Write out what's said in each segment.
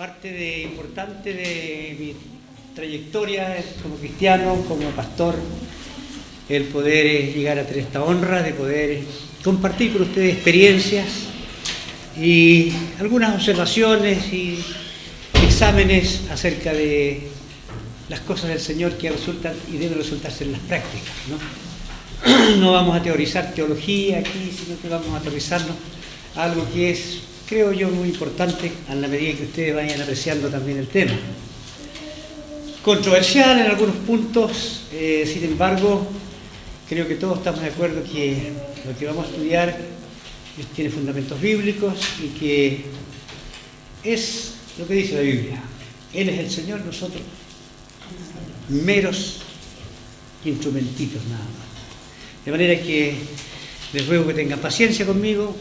importante de mi trayectoria como cristiano, como pastor, el poder llegar a tener esta honra de poder compartir con ustedes experiencias y algunas observaciones y exámenes acerca de las cosas del Señor que resultan y deben resultarse en las prácticas, ¿no? No vamos a teorizar teología aquí, sino que vamos a aterrizarnos a algo que es, creo yo, muy importante a la medida que ustedes vayan apreciando también el tema. Controversial en algunos puntos, sin embargo, creo que todos estamos de acuerdo que lo que vamos a estudiar tiene fundamentos bíblicos y que es lo que dice la Biblia. Él es el Señor, nosotros meros instrumentitos nada más. De manera que les ruego que tengan paciencia conmigo.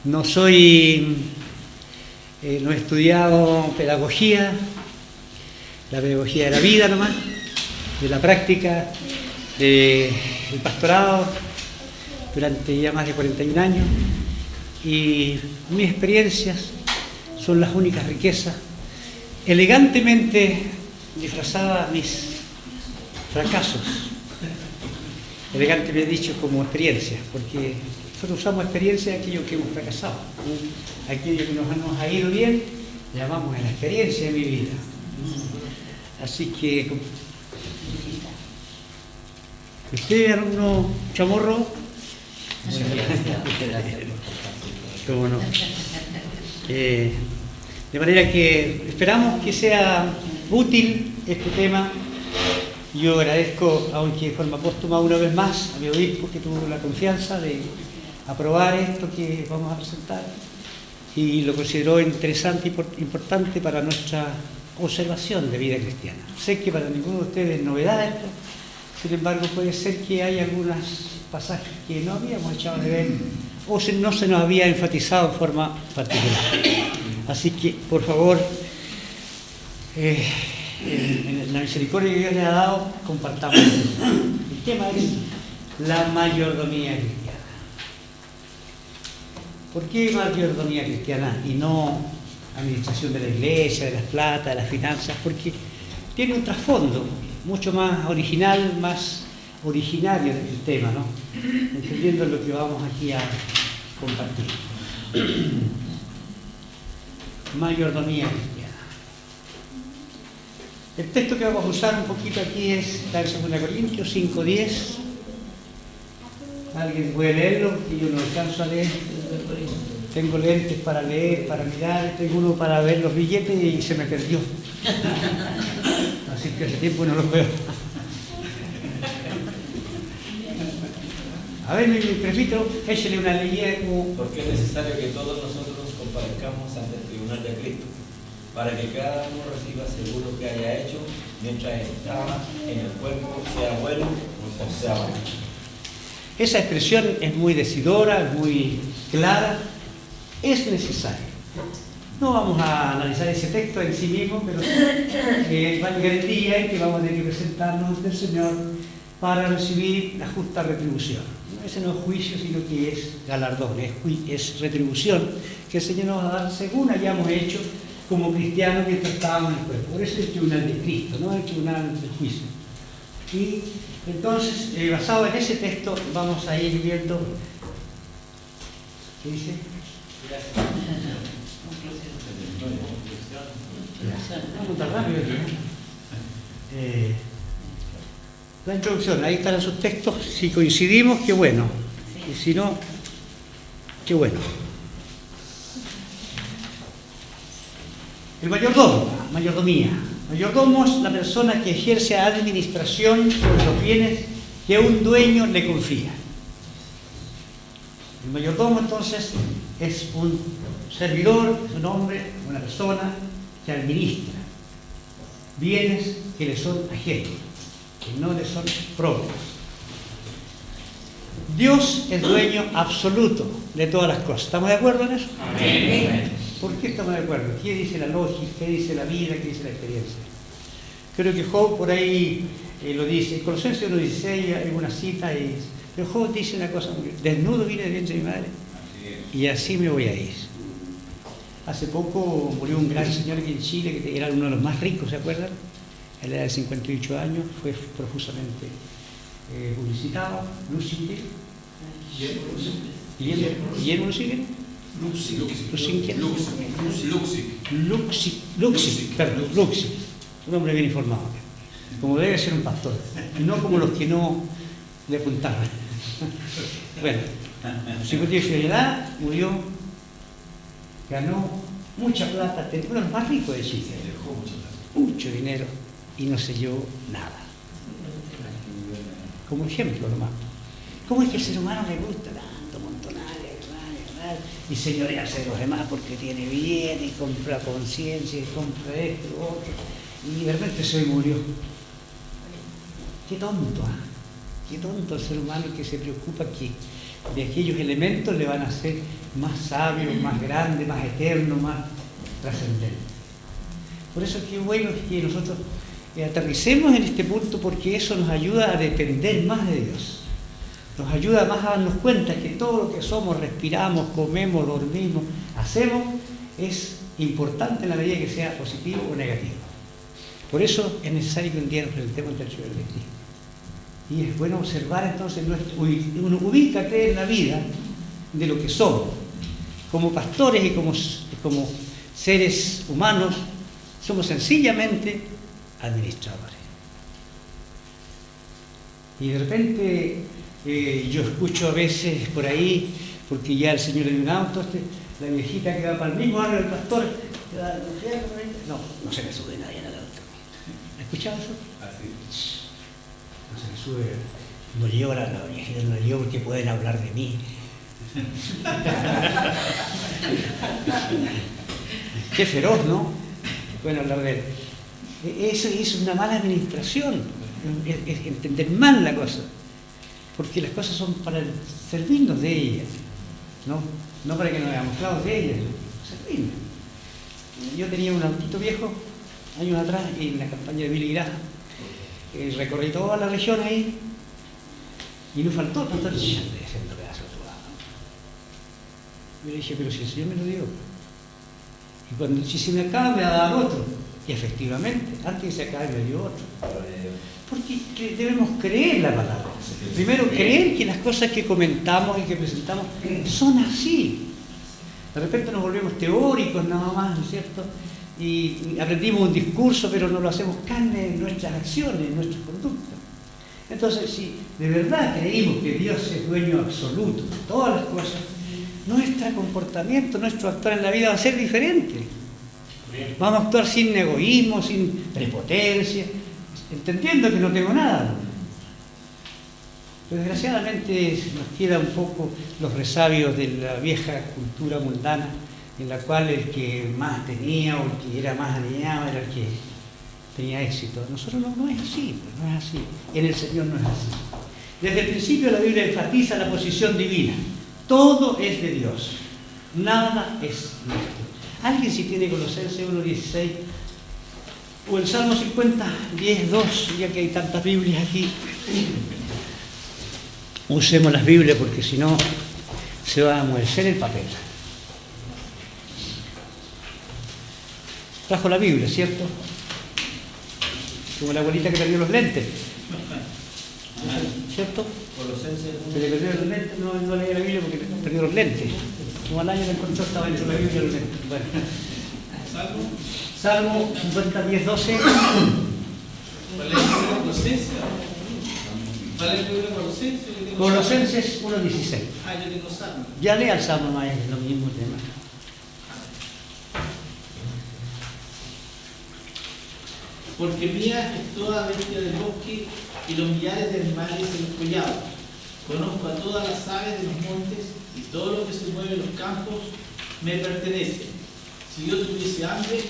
No he estudiado pedagogía, la pedagogía de la vida nomás, de la práctica del pastorado durante ya más de 41 años, y mis experiencias son las únicas riquezas, elegantemente disfrazadas mis fracasos, elegantemente dicho como experiencias, porque nosotros usamos experiencia de aquello que hemos fracasado, aquello que nos ha ido bien, llamamos la experiencia de mi vida. Así que, ¿usted, alumno chamorro? ¿Cómo no? De manera que esperamos que sea útil este tema. Yo agradezco, aunque de forma póstuma una vez más, a mi obispo que tuvo la confianza de aprobar esto que vamos a presentar y lo consideró interesante y importante para nuestra observación de vida cristiana. Sé que para ninguno de ustedes es novedad esto, sin embargo puede ser que haya algunos pasajes que no habíamos echado de ver o no se nos había enfatizado en forma particular. Así que, por favor, en la misericordia que Dios le ha dado, compartamos. El tema es la mayordomía cristiana. ¿Por qué mayordomía cristiana y no administración de la iglesia, de las plata, de las finanzas? Porque tiene un trasfondo mucho más original, más originario del tema, ¿no? Entendiendo lo que vamos aquí a compartir. Mayordomía cristiana. El texto que vamos a usar un poquito aquí está en 2 Corintios 5:10. ¿Alguien puede leerlo? Que yo no alcanzo a leer. Tengo lentes para leer, para mirar, tengo uno para ver los billetes y se me perdió. Así que hace tiempo no los veo. A ver, mi prefito, échale una ley como... Porque es necesario que todos nosotros comparezcamos ante el tribunal de Cristo, para que cada uno reciba según lo que haya hecho, mientras estaba en el cuerpo, sea bueno o sea malo. Esa expresión es muy decidora, es muy clara, es necesario. No vamos a analizar ese texto en sí mismo, pero va a llegar el día en que vamos a tener que presentarnos ante el Señor para recibir la justa retribución. Ese no es juicio, sino que es galardón, es retribución que el Señor nos va a dar según hayamos hecho como cristianos mientras estábamos en el cuerpo. Por eso es el tribunal de Cristo, no el tribunal del juicio. Y entonces, basado en ese texto, vamos a ir viendo. ¿Qué dice? Vamos tan rápido. La introducción, ahí están sus textos. Si coincidimos, qué bueno. Y si no, qué bueno. El mayordomía. Mayordomo es la persona que ejerce administración sobre los bienes que un dueño le confía. El mayordomo entonces es un servidor, es un hombre, una persona que administra bienes que le son ajenos, que no le son propios. Dios es dueño absoluto de todas las cosas. ¿Estamos de acuerdo en eso? Amén. ¿Por qué estamos de acuerdo? ¿Qué dice la lógica? ¿Qué dice la vida? ¿Qué dice la experiencia? Creo que Job por ahí lo dice. En Colosenses 1:16 hay una cita, pero Job dice una cosa muy... Desnudo vine de vientre de mi madre y así me voy a ir. Hace poco murió un gran señor aquí en Chile, que era uno de los más ricos, ¿se acuerdan? A la edad de 58 años, fue profusamente publicitado, Lusinger. ¿Guillermo Lusinger? Luxig. Un hombre bien informado, como debe ser un pastor, no como los que no le apuntaban. Bueno, a 58 de edad murió, ganó mucha plata, uno de los más ricos de Chile, mucho dinero y no se llevó nada. Como ejemplo nomás. ¿Cómo es que al ser humano le gusta tanto montonar, y señorearse de los demás porque tiene bien y compra conciencia y compra esto, otro, y de repente se murió? Qué tonto, qué tonto el ser humano que se preocupa que de aquellos elementos le van a hacer más sabio, más grande, más eterno, más trascendente. Por eso qué bueno es que nosotros aterricemos en este punto, porque eso nos ayuda a depender más de Dios. Nos ayuda más a darnos cuenta que todo lo que somos, respiramos, comemos, dormimos, hacemos, es importante en la medida que sea positivo o negativo. Por eso es necesario que un día nos presentemos ante el Señor de Cristo. Y es bueno observar entonces, uno ubícate en la vida de lo que somos. Como pastores y como seres humanos, somos sencillamente administradores. Y de repente yo escucho a veces por ahí, porque ya el señor en un auto, la viejita que va para el mismo barrio del pastor, no se le sube nadie al auto. ¿Has escuchado eso? Así. No se le sube, no llora la viejita, no llora porque pueden hablar de mí. Qué feroz, ¿no? Pueden hablar de él. Eso es una mala administración, es entender mal la cosa, porque las cosas son para servirnos de ellas, no para que nos hagamos clavos de ellas, servirnos. Yo tenía un autito viejo, años atrás, en la campaña de Billy Graham, recorrí toda la región ahí, y no faltó tanto el Señor de haciendo pedazos de su lado. Yo le dije, pero si el Señor me lo dio, y cuando si se me acaba me va a dar otro. Y efectivamente, antes que se acabe me dio otro. Porque debemos creer la palabra. Primero, creer que las cosas que comentamos y que presentamos son así. De repente nos volvemos teóricos nada más, ¿no es cierto? Y aprendimos un discurso, pero no lo hacemos carne en nuestras acciones, en nuestras conductas. Entonces, si de verdad creímos que Dios es dueño absoluto de todas las cosas, nuestro comportamiento, nuestro actuar en la vida va a ser diferente. Vamos a actuar sin egoísmo, sin prepotencia, entendiendo que no tengo nada. Pero desgraciadamente nos queda un poco los resabios de la vieja cultura mundana, en la cual el que más tenía o el que era más alineado era el que tenía éxito. Nosotros no es así, no es así. En el Señor no es así. Desde el principio la Biblia enfatiza la posición divina. Todo es de Dios, nada es nuestro. Alguien si tiene Colosenses 1:16 o el Salmo 50, 10:2, ya que hay tantas Biblias aquí, usemos las Biblias porque si no se va a amolecer el papel. Trajo la Biblia, ¿cierto? Como la abuelita que perdió los lentes, ¿cierto? Se le perdió los lentes, no leía la Biblia porque perdió los lentes. Como al año lo encontró, estaba dentro de la Biblia los lentes. Bueno. Salmo 50, 10, 12. ¿Cuál es el Colosenses? ¿Cuál es el libro de Colosenses? Colosenses 1:16. Yo tengo Salmo. Ya lea el Salmo, más es lo mismo tema. Porque mía es toda bestia del bosque y los millares de animales de los collados. Conozco a todas las aves de los montes y todo lo que se mueve en los campos me pertenece. Si yo tuviese hambre,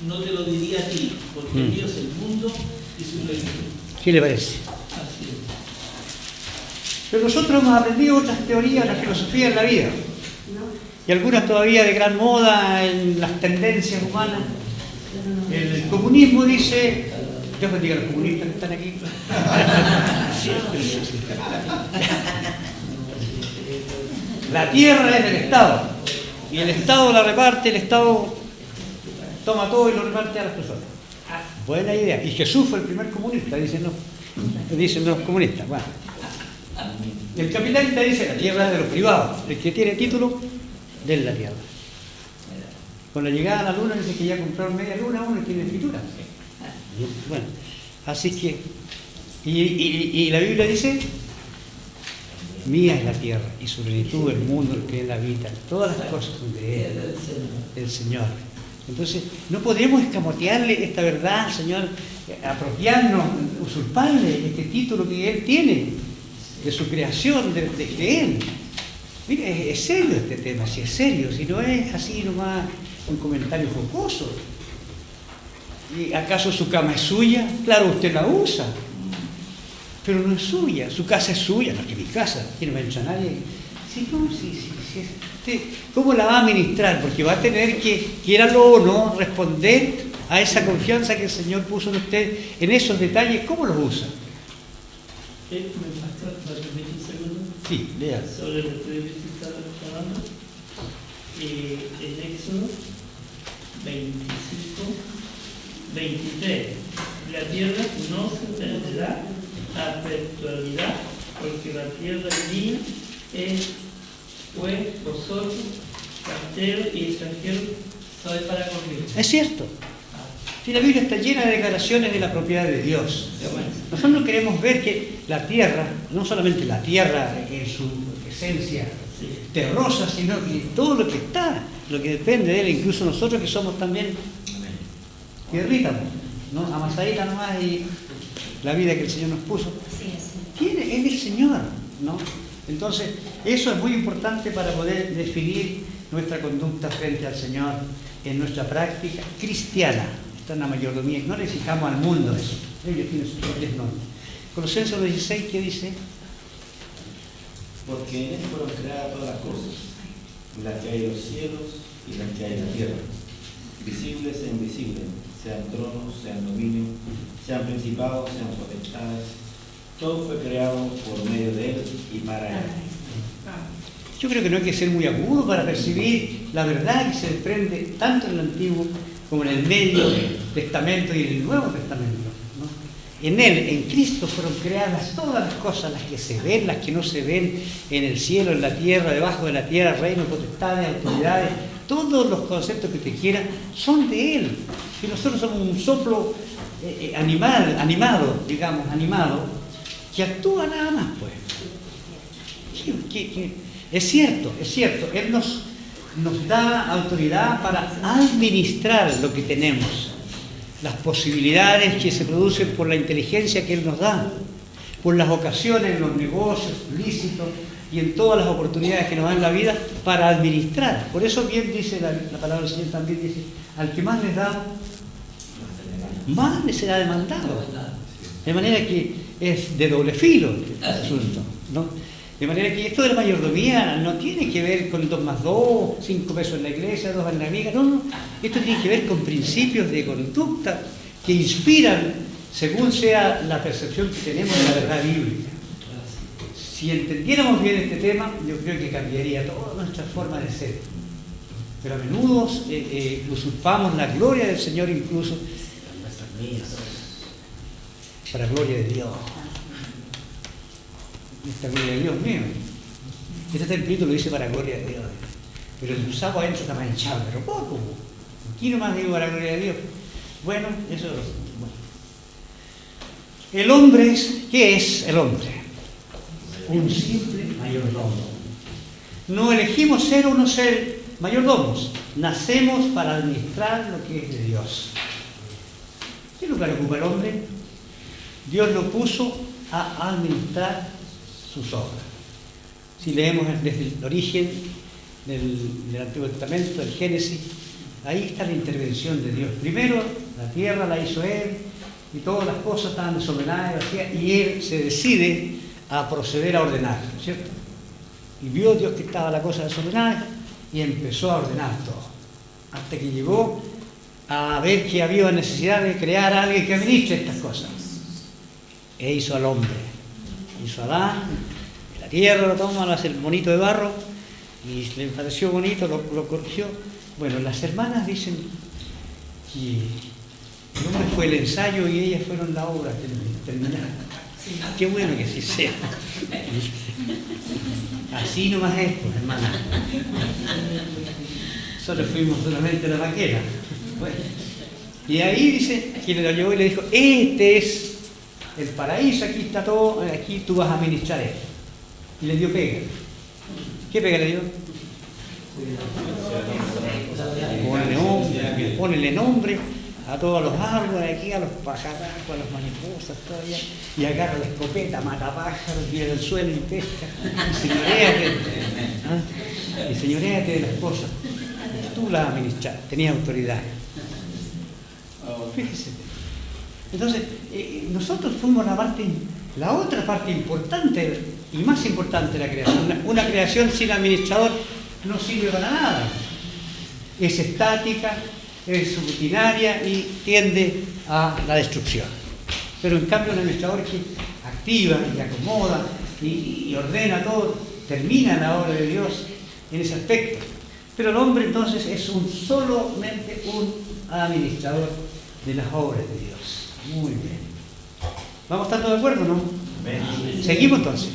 no te lo diría a ti, porque mío es el mundo y su plenitud. ¿Qué le parece? Así es. Pero nosotros hemos aprendido otras teorías, la filosofía en la vida. Y algunas todavía de gran moda en las tendencias humanas. El comunismo dice, Dios bendiga a los comunistas que están aquí. La tierra es del Estado. Y el Estado la reparte, el Estado toma todo y lo reparte a las personas. Buena idea. Y Jesús fue el primer comunista, dicen los comunistas. Bueno. El capitalista dice, la tierra es de los privados. El que tiene título, de la tierra. Con la llegada a la luna dice que ya compraron media luna, uno tiene escritura. Bueno, así que, y la Biblia dice, mía es la tierra y su plenitud, el mundo, el que él habita, todas las cosas son de él, del Señor. Entonces, no podemos escamotearle esta verdad al Señor, apropiarnos, usurparle este título que él tiene, de su creación, de él. Mire, es serio este tema, si es serio, si no es así nomás un comentario jocoso. ¿Y acaso su cama es suya? Claro, usted la usa, pero no es suya. Su casa es suya, no es que mi casa, aquí no me ha dicho nadie. Sí, no, sí. ¿Cómo la va a administrar? Porque va a tener que, quiéralo o no, responder a esa confianza que el Señor puso en usted, en esos detalles. ¿Cómo los usa? ¿Me permite un segundo? Sí, lea. Sobre lo que está hablando. En Éxodo 25, 23. La tierra no se perderá a perpetuidad, porque la tierra mía es, pues, vosotros, extranjeros y extranjeros, sois para conmigo. Es cierto. Si la Biblia está llena de declaraciones de la propiedad de Dios. Nosotros no queremos ver que la tierra, no solamente la tierra en su esencia terrosa, sino que todo lo que está, lo que depende de él, incluso nosotros que somos también tierrita, ¿no? Amasadita nomás y la vida que el Señor nos puso. ¿Quién es el Señor? ¿No? Entonces, eso es muy importante para poder definir nuestra conducta frente al Señor en nuestra práctica cristiana. Está en la mayordomía. No le fijamos al mundo eso. Ellos tienen sus propias normas. Colosenses 16, ¿qué dice? Porque en él fueron creadas todas las cosas, las que hay en los cielos y las que hay en la tierra, visibles e invisibles, sean tronos, sean dominios, sean principados, sean potestades. Todo fue creado por medio de él y para él. Yo creo que no hay que ser muy agudo para percibir la verdad que se desprende tanto en el Antiguo como en el Medio Testamento y en el Nuevo Testamento, ¿no? En él, en Cristo, fueron creadas todas las cosas, las que se ven, las que no se ven, en el cielo, en la tierra, debajo de la tierra, reinos, potestades, autoridades, todos los conceptos que te quieran son de él. Y nosotros somos un soplo animado, que actúa nada más, pues. Es cierto, él nos da autoridad para administrar lo que tenemos, las posibilidades que se producen por la inteligencia que él nos da, por las ocasiones en los negocios lícitos y en todas las oportunidades que nos da en la vida para administrar. Por eso bien dice la palabra del Señor, también dice, al que más les da, más le será demandado. De manera que es de doble filo el asunto, ¿no? De manera que esto de la mayordomía no tiene que ver con 2 más 2, 5 pesos en la iglesia, 2 en la amiga, no. Esto tiene que ver con principios de conducta que inspiran según sea la percepción que tenemos de la verdad bíblica. Si entendiéramos bien este tema, yo creo que cambiaría toda nuestra forma de ser. Pero a menudo usurpamos la gloria del Señor incluso para gloria de Dios. Esta gloria de Dios mío. Este templo lo dice para gloria de Dios. Pero el saco adentro está manchado, pero poco. Aquí nomás digo para gloria de Dios. Bueno, eso es. Bueno. El hombre ¿qué es el hombre? Un simple mayordomo. No elegimos ser o no ser mayordomos. Nacemos para administrar lo que es de Dios. ¿Qué lugar ocupa el hombre? Dios lo puso a administrar sus obras. Si leemos desde el origen del Antiguo Testamento, del Génesis, ahí está la intervención de Dios. Primero, la tierra la hizo Él y todas las cosas estaban desordenadas y Él se decide a proceder a ordenar, ¿cierto? Y vio Dios que estaba la cosa desordenada y empezó a ordenar todo. Hasta que llegó a ver que había necesidad de crear a alguien que administre estas cosas. E hizo al hombre. Hizo a Adán, de la tierra lo toma, lo hace el monito de barro y le pareció bonito, lo corrigió. Bueno, las hermanas dicen que el hombre fue el ensayo y ellas fueron la obra terminada. Qué bueno que así sea. Así nomás es, pues, hermana. Solo fuimos solamente la vaquera. Bueno, y ahí dice que lo llevó y le dijo, este es el paraíso, aquí está todo, aquí tú vas a administrar esto. Y le dio pega. ¿Qué pega le dio? Ponele nombre a todos los árboles, aquí a los pajarracos, a las mariposas, todavía, y agarra la escopeta, mata pájaros, tira del suelo y pesca. Y señoréate de las cosas. Tú las administras, tenías autoridad. Fíjese. Entonces, nosotros fuimos la otra parte importante y más importante de la creación. Una creación sin administrador no sirve para nada. Es estática, es rutinaria y tiende a la destrucción. Pero en cambio el administrador que activa y acomoda y ordena todo, termina la obra de Dios en ese aspecto. Pero el hombre entonces es solamente un administrador de las obras de Dios. Muy bien. ¿Vamos a estar todos de acuerdo, no? Seguimos entonces.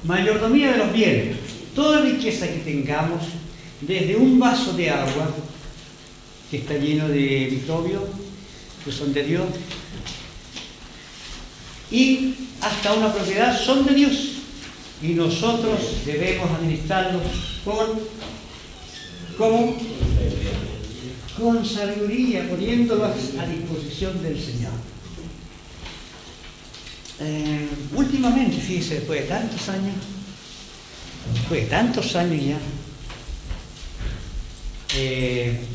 Mayordomía de los bienes. Toda riqueza que tengamos, desde un vaso de agua que está lleno de microbios que son de Dios, y hasta una propiedad son de Dios. Y nosotros debemos administrarlos con sabiduría, poniéndolos a disposición del Señor. Últimamente, fíjese, después de tantos años ya,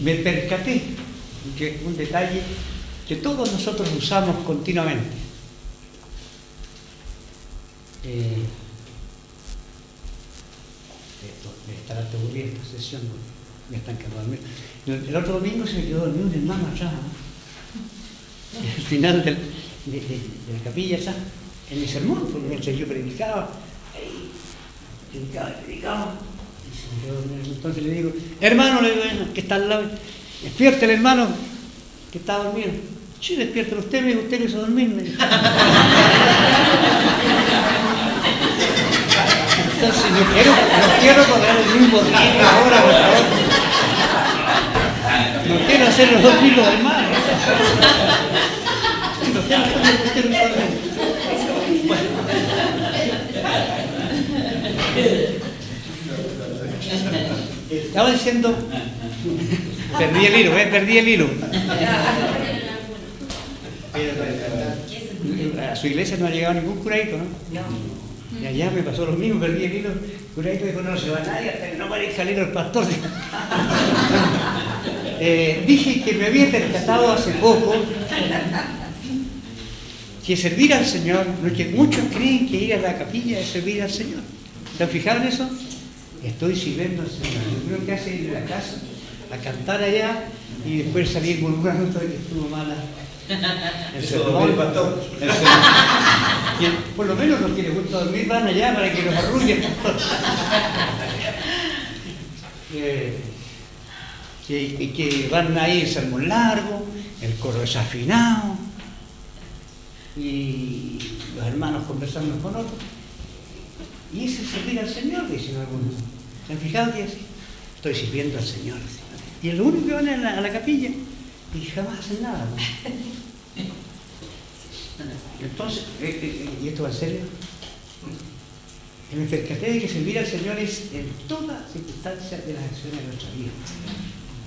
me percaté que un detalle que todos nosotros usamos continuamente. Esto me estará aburriendo esta sesión, me están quedando dormidos. El otro domingo se me quedó dormido un hermano allá, al final de la capilla allá, en mi sermón, porque mientras yo predicaba, entonces le digo, hermano, que está al lado, despierte el hermano que está dormido. Sí, despiértelo usted lo hizo dormir. Entonces no quiero correr el mismo ritmo ahora, por favor. No quiero hacer los dos ritmos del mar. No quiero hacer lo que usted lo hizo dormir. Bueno. Estaba diciendo, perdí el hilo. A su iglesia no ha llegado ningún curadito, ¿no? Y allá me pasó lo mismo, perdí el hilo. El curadito dijo, no se va nadie hasta que no parezca el hilo el pastor. Dije que me había percatado hace poco que servir al Señor, porque muchos creen que ir a la capilla es servir al Señor. ¿Se han fijado en eso? Estoy sirviendo al Señor. Yo creo que hace ir a la casa a cantar allá y después salir murmurando de que estuvo mala. El sermón, pastor. Por lo menos los que les gusta dormir van allá para que los arrulle el pastor. Que van ahí el sermón largo, el coro desafinado y los hermanos conversando con otros. Y ese es servir al Señor, dicen algunos. ¿Se han fijado que es? Estoy sirviendo al Señor. Y es lo único que van a la capilla y jamás hacen nada, ¿no? Entonces, ¿y esto va en serio? Me percaté de que servir al Señor es en todas circunstancias de las acciones de nuestra vida.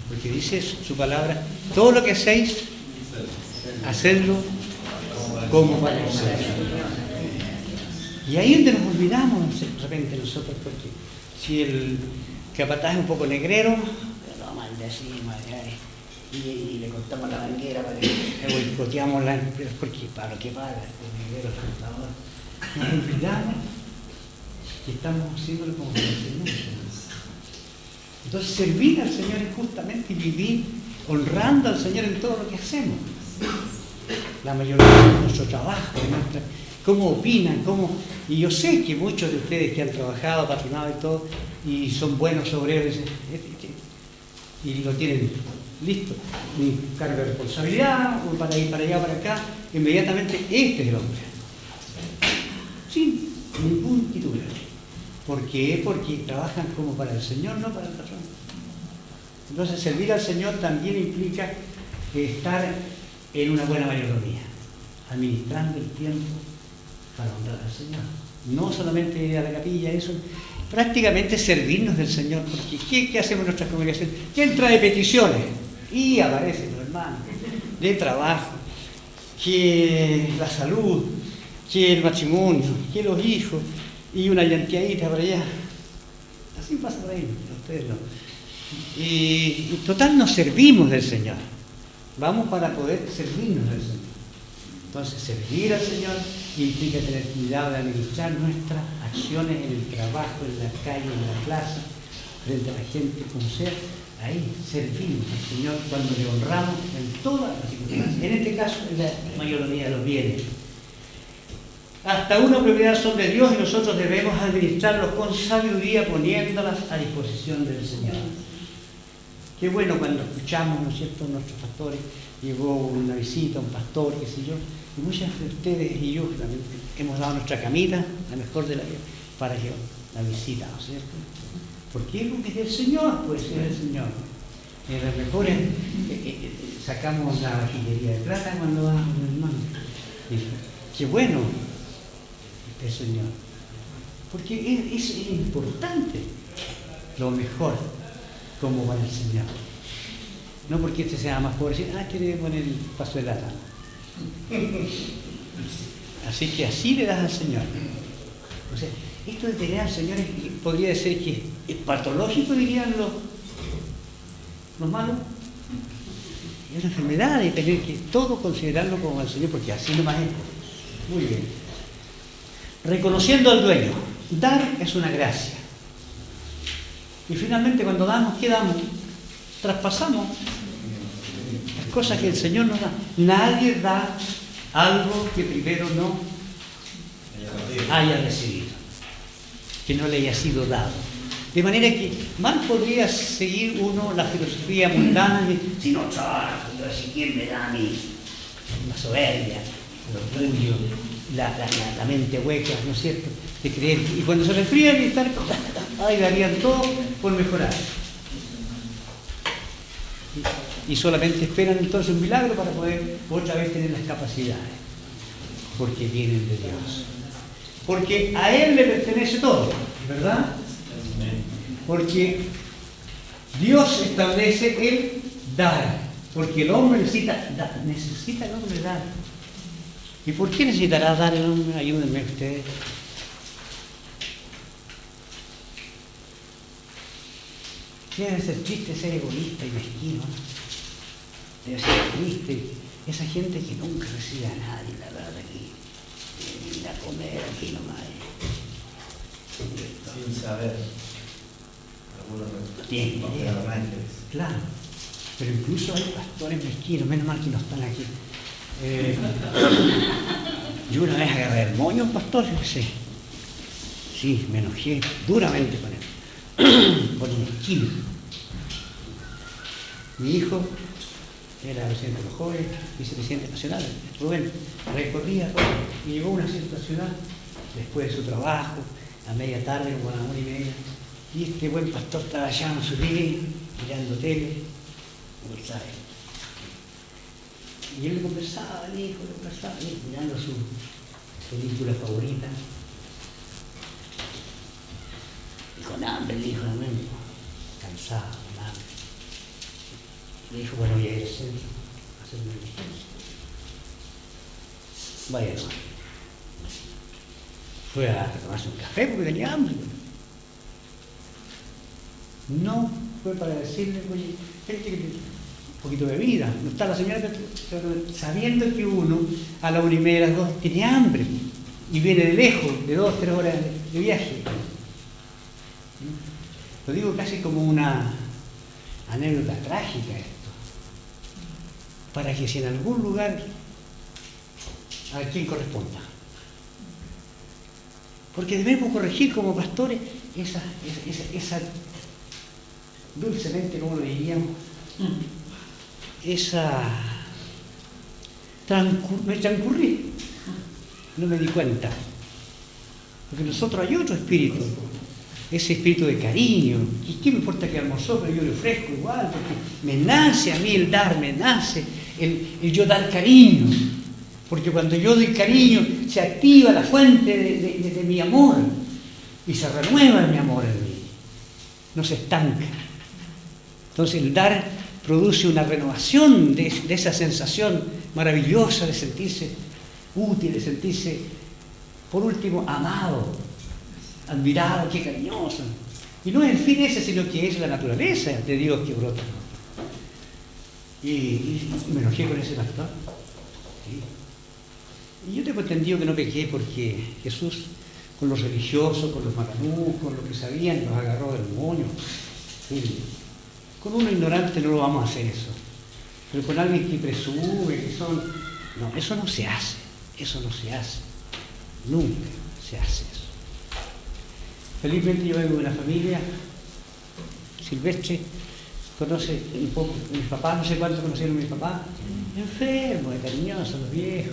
Porque dice su palabra, todo lo que hacéis, hacedlo como para el Señor. Y ahí es donde nos olvidamos de repente nosotros, porque si el capataz es un poco negrero, lo manda así, y le cortamos la manguera para que le boicoteamos las empresas, porque para lo que paga este negrero contador. Nos olvidamos que estamos haciéndolo como para el Señor. Entonces servir al Señor es justamente vivir honrando al Señor en todo lo que hacemos. La mayoría de nuestro trabajo, cómo opinan, y yo sé que muchos de ustedes que han trabajado, patronado y todo, y son buenos obreros y lo tienen listo, ni cargo de responsabilidad, o para ir para allá o para acá, inmediatamente este es el hombre. Sin ningún titular. ¿Por qué? Porque trabajan como para el Señor, no para el patrón. Entonces, servir al Señor también implica estar en una buena mayordomía, administrando el tiempo para honrar al Señor. No solamente ir a la capilla, eso, prácticamente servirnos del Señor, porque ¿qué hacemos en nuestras congregaciones? ¿Quién trae peticiones? Y aparecen los hermanos, de trabajo, que la salud, que el matrimonio, que los hijos, y una llanteadita para allá. Así pasa por ahí, ustedes no. Y total nos servimos del Señor. Vamos para poder servirnos del Señor. Entonces, servir al Señor implica tener cuidado de administrar nuestras acciones en el trabajo, en la calle, en la plaza, frente a la gente, como sea. Ahí servimos al Señor cuando le honramos en todas las circunstancias. En este caso, en la mayordomía de los bienes. Hasta una propiedad son de Dios y nosotros debemos administrarlos con sabiduría, poniéndolas a disposición del Señor. Qué bueno cuando escuchamos, ¿no es cierto?, nuestros pastores, llegó una visita, un pastor, qué sé yo, y muchas de ustedes y yo hemos dado nuestra camita, la mejor de la vida, para que la visita, ¿no es cierto? ¿Por qué? Porque es del Señor, pues es del Señor. En las mejores sacamos la vajillería de plata cuando vamos, hermano. Qué bueno el Señor. Porque es importante lo mejor como para el Señor. No porque este sea más pobre, quiere poner el paso de lata. Así que así le das al Señor. O sea, esto de tener al Señor podría ser que es patológico, dirían los malos. Es una enfermedad de tener que todo considerarlo como al Señor, porque así nomás es. Muy bien. Reconociendo al dueño. Dar es una gracia. Y finalmente cuando damos, ¿qué damos? Traspasamos las cosas que el Señor nos da. Nadie da algo que primero no haya recibido, que no le haya sido dado. De manera que mal podría seguir uno la filosofía mundana de si no trabajo, entonces ¿quién me da a mí? La soberbia, el orgullo, la mente hueca, ¿no es cierto?, de creer. Y cuando se resfrían y están, ahí darían todo por mejorar. Y solamente esperan entonces un milagro para poder otra vez tener las capacidades, porque vienen de Dios. Porque a Él le pertenece todo, ¿verdad? Porque Dios establece el dar, porque el hombre necesita el hombre dar. ¿Y por qué necesitará dar el hombre? Ayúdenme ustedes. Debe ser triste ser egoísta y mezquino, ¿no? Debe ser triste esa gente que nunca recibe a nadie, la verdad, aquí. Ir a comer aquí nomás. Sin saber. No tienen idea. Claro. Pero incluso hay pastores mezquinos, menos mal que no están aquí. Yo una vez agarré el moño a un pastor, sí, me enojé duramente con él. Por mezquino. Mi hijo era presidente de los jóvenes, vicepresidente nacional, Rubén, recorría todo y llegó a una cierta ciudad después de su trabajo, a media tarde, como a la 1:30, y este buen pastor estaba allá en su living, mirando tele, ¿sabes? Y él le conversaba, mirando su película favorita. Y con hambre, el hijo también, cansado, con hambre. Le dijo, bueno, voy a ir al centro a hacer una diligencia. Vaya, no. Fue a tomarse un café porque tenía hambre. No fue para decirle, oye, gente que un poquito de bebida, no está la señora, pero sabiendo que uno a la 1:30, a las 2 tiene hambre y viene de lejos, de 2 o 3 horas de viaje. Lo digo casi como una anécdota trágica esto, para que si en algún lugar a quien corresponda, Porque debemos corregir como pastores esa dulcemente, como lo diríamos, me transcurrí, no me di cuenta. Porque nosotros hay otro espíritu, ese espíritu de cariño. ¿Y qué me importa que almorzó? Pero yo le ofrezco igual, porque me nace a mí el dar, me nace el yo dar cariño. Porque cuando yo doy cariño, se activa la fuente de mi amor y se renueva mi amor en mí. No se estanca. Entonces el dar produce una renovación de esa sensación maravillosa de sentirse útil, de sentirse, por último, amado, admirado, qué cariñoso. Y no es el fin ese, sino que es la naturaleza de Dios que brota. Y me enojé con ese pastor. ¿Sí? Y yo tengo entendido que no pequé porque Jesús, con los religiosos, con los macanús, con los que sabían, los agarró del moño. Sí. Con uno ignorante no lo vamos a hacer eso. Pero con alguien que presume, que son... No, eso no se hace. Eso no se hace. Nunca se hace eso. Felizmente yo vengo de una familia silvestre, conoce un poco mis papás, no sé cuánto conocieron mis papás, enfermos, cariñosos, los viejos.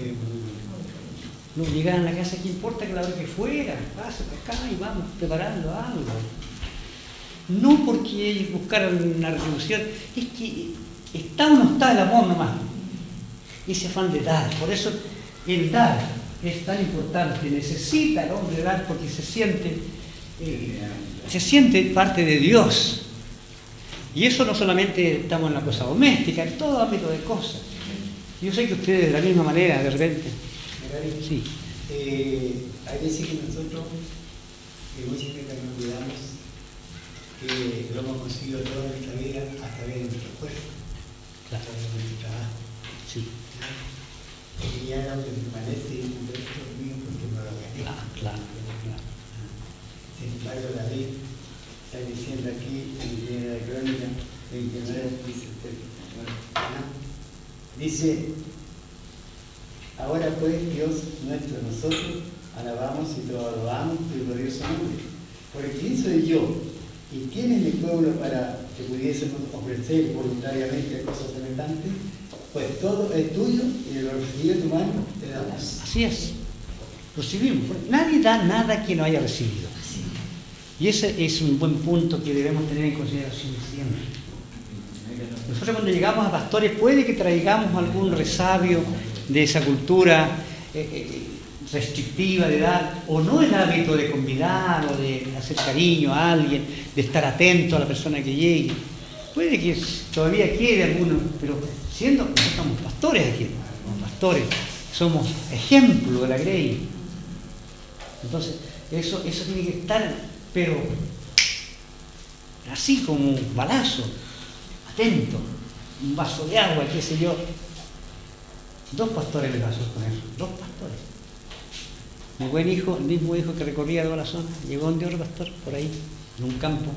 No llegaban a la casa, ¿qué importa que la hora que fuera? Pasa por acá y vamos preparando algo. No porque ellos buscaran una retribución, es que está o no está el amor nomás. Ese afán de dar. Por eso el dar es tan importante. Necesita el hombre dar porque se siente parte de Dios. Y eso no solamente estamos en la cosa doméstica, en todo ámbito de cosas. Yo sé que ustedes de la misma manera, de repente. Sí. Hay veces que nosotros, muchas veces nos olvidamos que lo hemos conseguido toda nuestra vida a través de nuestro cuerpo, a través de nuestro trabajo. Sí. Y ya lo que permanece es un resto mío porque no lo gané. Claro. Sin embargo, David está diciendo aquí en Primera de Crónica 29, dice, ahora pues Dios nuestro, nosotros alabamos y lo alabamos tu glorioso nombre. Porque ¿quién soy yo? ¿Y quién es mi pueblo para que pudiésemos ofrecer voluntariamente cosas semejantes? Pues todo es tuyo y de lo recibido de tu mano te damos. Así es. Recibimos. Nadie da nada que no haya recibido. Y ese es un buen punto que debemos tener en consideración siempre. Nosotros cuando llegamos a pastores puede que traigamos algún resabio de esa cultura restrictiva de dar, o no el hábito de convidar o de hacer cariño a alguien, de estar atento a la persona que llegue. Puede que todavía quede alguno, pero siendo que somos pastores aquí, somos pastores, somos ejemplo de la Grey. Entonces, eso tiene que estar, pero así como un balazo, atento, un vaso de agua, qué sé yo. 2 pastores le pasó con eso, 2 pastores. Mi buen hijo, el mismo hijo que recorría toda la zona, llegó donde otro pastor, por ahí, en un campo.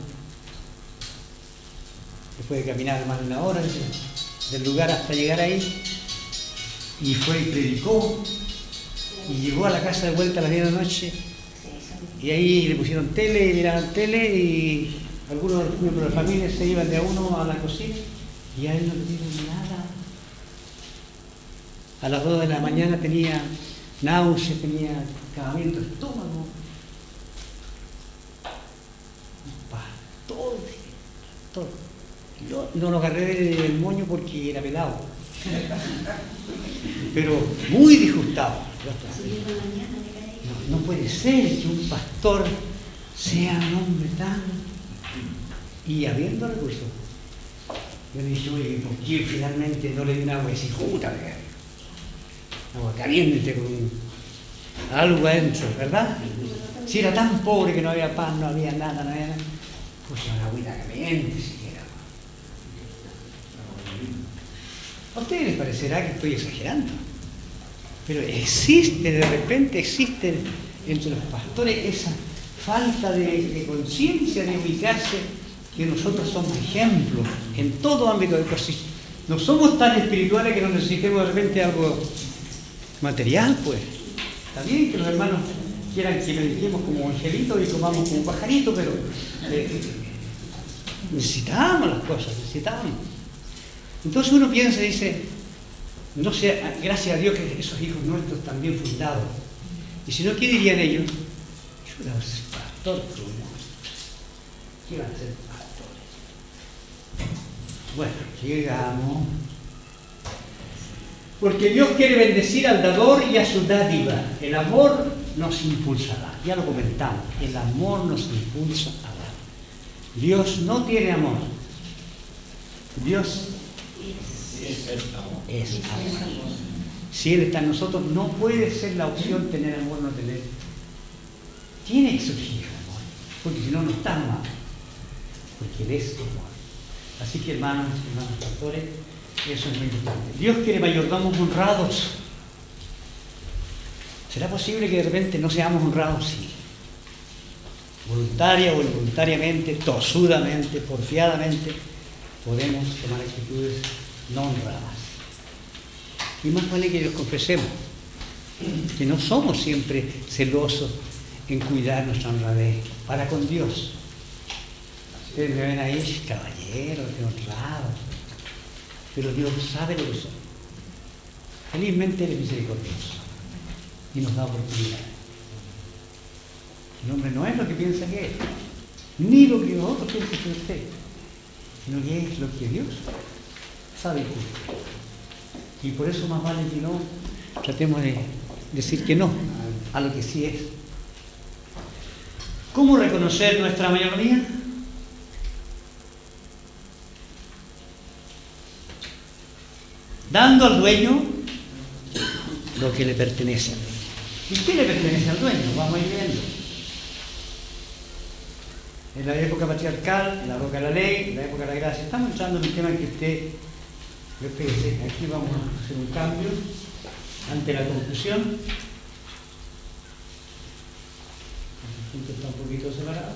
Después de caminar más de una hora, del lugar hasta llegar ahí, y fue y predicó, y llegó a la casa de vuelta a las 10 de la noche, y ahí le pusieron tele, y miraban tele, y algunos miembros de la familia se iban de a uno a la cocina, y a él no le dieron nada. A las 2 de la mañana tenía náuseas, tenía acabamiento de estómago. Pastor. Yo no lo agarré del moño porque era pelado, pero muy disgustado. No puede ser que un pastor sea un hombre tan... Y habiendo recursos, yo le dije, oye, ¿por qué finalmente no le di un agua de cicuta? Agua caliente con algo adentro, ¿verdad? Si era tan pobre que no había pan, no había nada, puse una agüita caliente siquiera. A ustedes les parecerá que estoy exagerando, pero de repente existe entre los pastores esa falta de conciencia de ubicarse, que nosotros somos ejemplos en todo ámbito de cosas. No somos tan espirituales que nos necesitemos de repente algo material, pues. Está bien que los hermanos quieran que meditemos como angelitos y comamos como pajaritos, pero necesitamos las cosas, necesitamos. Entonces uno piensa y dice, no sé, gracias a Dios que esos hijos nuestros están bien fundados. Y si no, ¿qué dirían ellos? Yo voy a ser pastor, ¿qué van a ser pastores? Bueno, llegamos. Porque Dios quiere bendecir al dador y a su dádiva. El amor nos impulsará. Ya lo comentamos. El amor nos impulsa a dar. Dios no tiene amor. Dios es amor. Si Él está en nosotros, no puede ser la opción tener amor o no tener. Tiene que surgir amor. Porque si no, no está amado. Porque Él es amor. Así que hermanos pastores, eso es muy importante. Dios quiere mayordomos honrados. ¿Será posible que de repente no seamos honrados? Sí. Voluntaria o involuntariamente, tosudamente, porfiadamente, podemos tomar actitudes no honradas. Y más vale que los confesemos, que no somos siempre celosos en cuidar nuestra honradez para con Dios. Ustedes me ven ahí, caballeros, honrados. Pero Dios sabe lo que son. Felizmente Él es misericordioso y nos da oportunidad. El hombre no es lo que piensa que es, ni lo que los otros piensan que es usted, sino que es lo que Dios sabe que es. Y por eso más vale que no tratemos de decir que no a lo que sí es. ¿Cómo reconocer nuestra mayoría? Dando al dueño lo que le pertenece. ¿Y qué le pertenece al dueño? Vamos a ir viendo. En la época patriarcal, en la época de la ley, en la época de la gracia. Estamos entrando en un tema que usted, espérese, aquí vamos a hacer un cambio ante la conclusión. El punto está un poquito separado.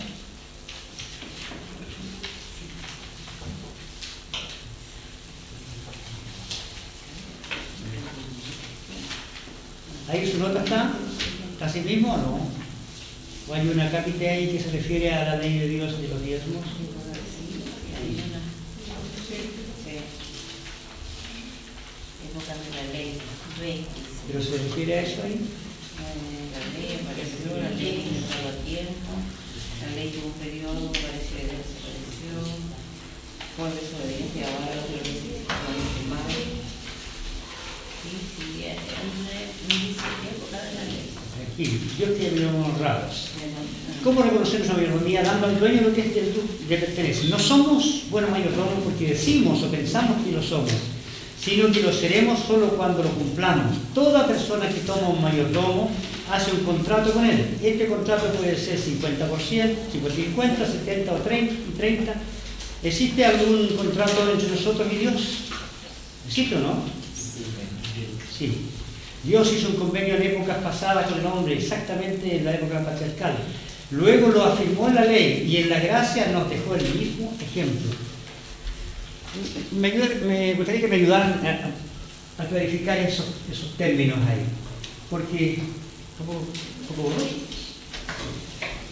Ahí su nota está así mismo o no. ¿O hay una capite ahí que se refiere a la ley de Dios de los diezmos? ¿Pero se refiere a eso ahí? La ley apareció, la ley en el tiempo, la ley tuvo un periodo, parece que desapareció, por desobediencia, ahora lo que dice más. Sí, hay una época de la ley. Aquí, Dios quiere que nos honrados. ¿Cómo reconocer nuestra mayordomía? Dando al dueño lo que le pertenece. No somos buenos mayordomos porque decimos o pensamos que lo somos, sino que lo seremos solo cuando lo cumplamos. Toda persona que toma un mayordomo hace un contrato con él. Este contrato puede ser 50%, 50, 70 o 30. ¿Existe algún contrato entre nosotros y Dios? ¿Existe o no? Sí. Dios hizo un convenio en épocas pasadas con el hombre, exactamente en la época patriarcal. Luego lo afirmó en la ley y en la gracia nos dejó el mismo ejemplo. Me gustaría que me ayudaran a clarificar esos términos ahí, porque un poco borroso.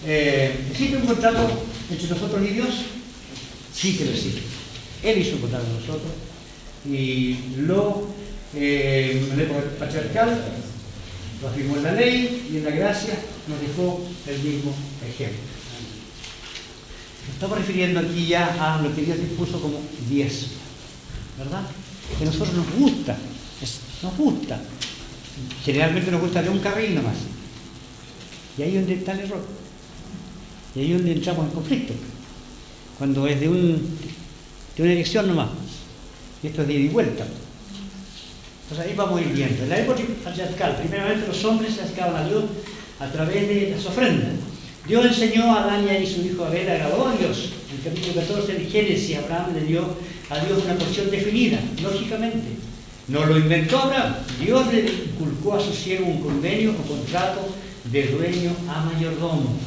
¿Existe un contrato entre nosotros y Dios? Sí que lo existe. Él hizo un contrato con nosotros y en la época patriarcal lo afirmó en la ley y en la gracia nos dejó el mismo ejemplo. Nos estamos refiriendo aquí ya a lo que Dios dispuso como diezmo, ¿verdad? Que a nosotros nos gusta. Generalmente nos gusta de un carril nomás. Y ahí es donde está el error. Y ahí es donde entramos en conflicto. Cuando es de una dirección nomás. Y esto es de ida y vuelta. Entonces ahí vamos a ir viendo. En la época patriarcal, primeramente los hombres se acercaban a Dios a través de las ofrendas. Dios enseñó a Adán y a su hijo Abel, agradó a Dios. En el capítulo 14 de Génesis, Abraham le dio a Dios una porción definida, lógicamente. No lo inventó Abraham. Dios le inculcó a su siervo un convenio o contrato de dueño a mayordomo.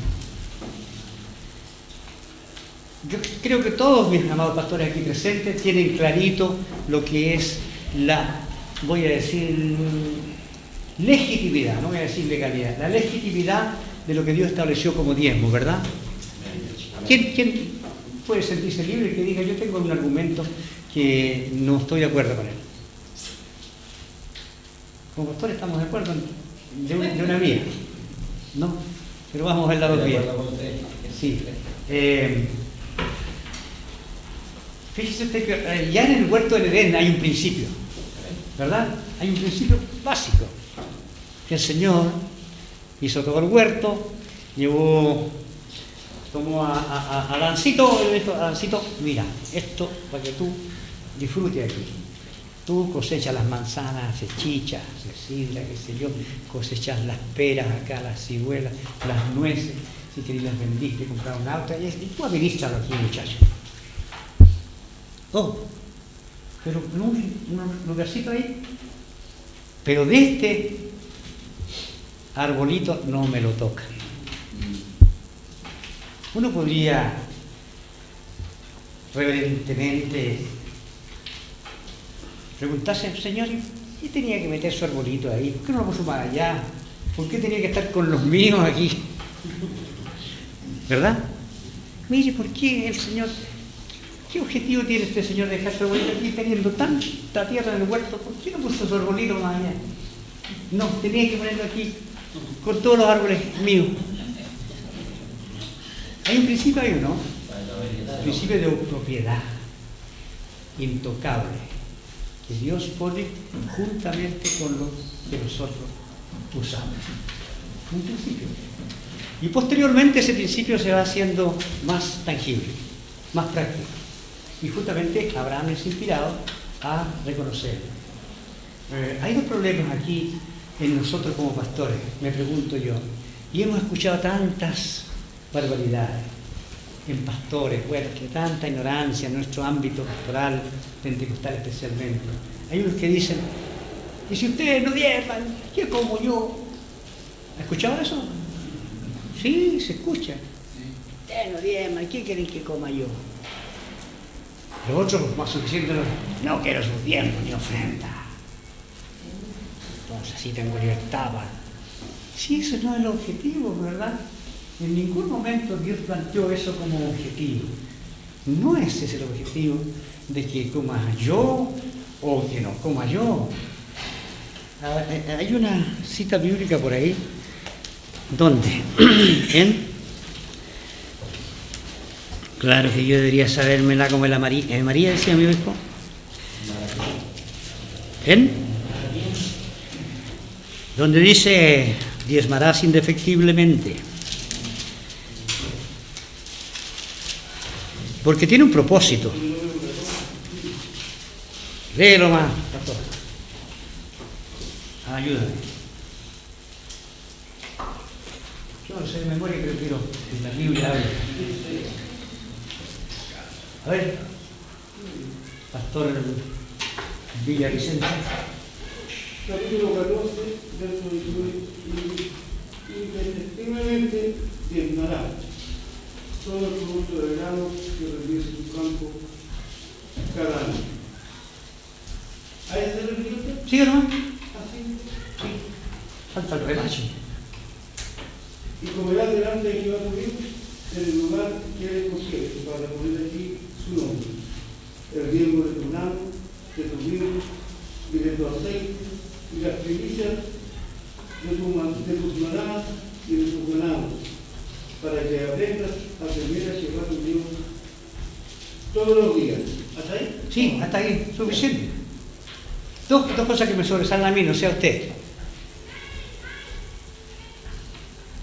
Yo creo que todos mis amados pastores aquí presentes tienen clarito lo que es voy a decir, legitimidad, no voy a decir legalidad, la legitimidad de lo que Dios estableció como diezmo, ¿verdad? ¿Quién puede sentirse libre que diga yo tengo un argumento que no estoy de acuerdo con él? Como pastor estamos de acuerdo de una vía, ¿no? Pero vamos a ver las dos vías. Sí. Fíjese usted que ya en el huerto del Edén hay un principio, ¿verdad? Hay un principio básico. Que el Señor hizo todo el huerto, tomó a Adancito y le dijo, Adancito, mira, esto para que tú disfrutes aquí. Tú cosechas las manzanas, se chicha, se sidra, qué sé yo, cosechas las peras acá, las ciruelas, las nueces, si querés las vendiste, comprar un auto, y tú administralo aquí, muchacho. Todo. Pero en un lugarcito ahí, pero de este arbolito no me lo toca. Uno podría reverentemente preguntarse, Señor, ¿y tenía que meter su arbolito ahí? ¿Por qué no lo puso más allá? ¿Por qué tenía que estar con los míos aquí? ¿Verdad? Mire, ¿por qué el Señor, qué objetivo tiene este Señor de dejar su arbolito aquí teniendo tanta tierra en el huerto? ¿Por qué no puso su arbolito más allá? No, tenía que ponerlo aquí con todos los árboles míos. Hay un principio ahí, ¿no? El principio de propiedad intocable que Dios pone juntamente con lo que nosotros usamos. Un principio. Y posteriormente ese principio se va haciendo más tangible, más práctico. Y justamente Abraham es inspirado a reconocerlo. Hay dos problemas aquí en nosotros como pastores, me pregunto yo. Y hemos escuchado tantas barbaridades en pastores, bueno, que tanta ignorancia en nuestro ámbito pastoral, pentecostal especialmente. Hay unos que dicen, y si ustedes no diezman, ¿qué como yo? ¿Ha escuchado eso? Sí, se escucha. Ustedes no diezman, ¿qué quieren que coma yo? Los otros, más suficiente, no quiero sus diezmos ni ofrenda. Entonces así tengo libertad para... Sí, eso no es el objetivo, ¿verdad? En ningún momento Dios planteó eso como objetivo. No ese es el objetivo de que coma yo o que no coma yo. Hay una cita bíblica por ahí, donde claro que yo debería sabérmela como la María. María decía mi hijo. Donde dice, diezmarás indefectiblemente. Porque tiene un propósito. Léelo más, pastor. Ayúdame. Yo no sé de memoria, pero quiero en la Biblia habla. A ver, pastor Villavicencio. Capítulo 14, verso 19. Indefectiblemente diezmará todo el producto de grano que realice su campo cada año. ¿A ese se refiere usted? ¿Sí o no? Así. Sí. Falta el relacho. Y comerás delante de Jehová tu Dios en el lugar que él escogiere para poner allí su nombre. El diezmo de tu grano, de tu vino y de tu aceite y las primicias de tus manadas y de tus ganados, para que aprendas a temer a Jehová tu Dios todos los días. ¿Hasta ahí? Sí, hasta ahí, suficiente. Dos cosas que me sobresalen a mí, no sea usted.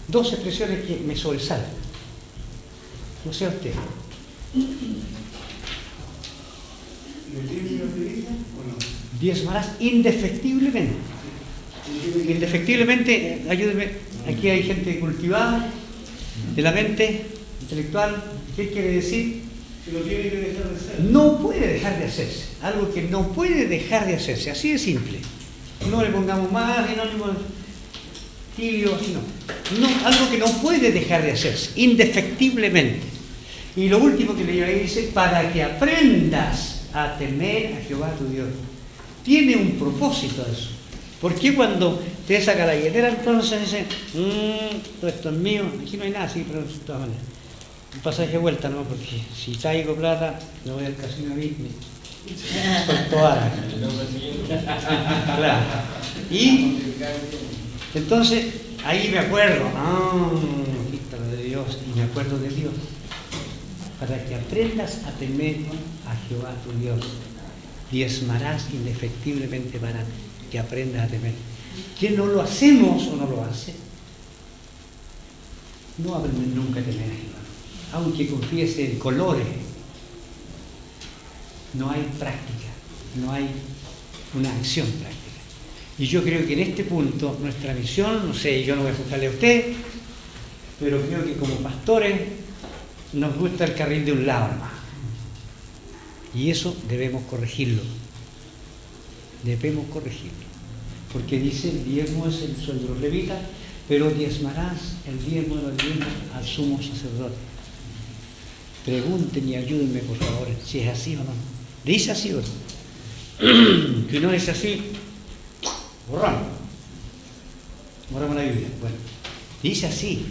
Dos expresiones que me sobresalen. No sea usted. ¿Le tiene una primicia o no? Diezmarás indefectiblemente. Indefectiblemente, ayúdeme, aquí hay gente cultivada, de la mente, intelectual. ¿Qué quiere decir? Que lo tiene que dejar de hacer. No puede dejar de hacerse. Algo que no puede dejar de hacerse. Así de simple. No le pongamos más sinónimos tibios, así no. No, algo que no puede dejar de hacerse, indefectiblemente. Y lo último que le lleva ahí dice, para que aprendas a temer a Jehová tu Dios. Tiene un propósito eso. ¿Por qué cuando te saca la billetera entonces dice, todo esto es mío? Aquí no hay nada, sí, pero de todas maneras. Un pasaje de vuelta, ¿no? Porque si traigo plata, me voy al casino a mí, suelto algo. Claro. Y entonces ahí me acuerdo, quita lo de Dios, y me acuerdo de Dios. Para que aprendas a temer a Jehová tu Dios, diezmarás indefectiblemente para que aprendas a temer. ¿Que no lo hacemos o no lo hace? No aprender nunca a temer a Jehová. Aunque confiese en colores, no hay práctica, no hay una acción práctica. Y yo creo que en este punto nuestra misión, no sé, yo no voy a juzgarle a usted, pero creo que como pastores nos gusta el carril de un lado nomás. Y eso debemos corregirlo. Debemos corregirlo. Porque dice, el diezmo es el sueldo de los levitas, pero diezmarás el diezmo de los diezmos al sumo sacerdote. Pregunten y ayúdenme, por favor, si es así o no. ¿Dice así o no? Si no es así, borramos la Biblia. Bueno, dice así.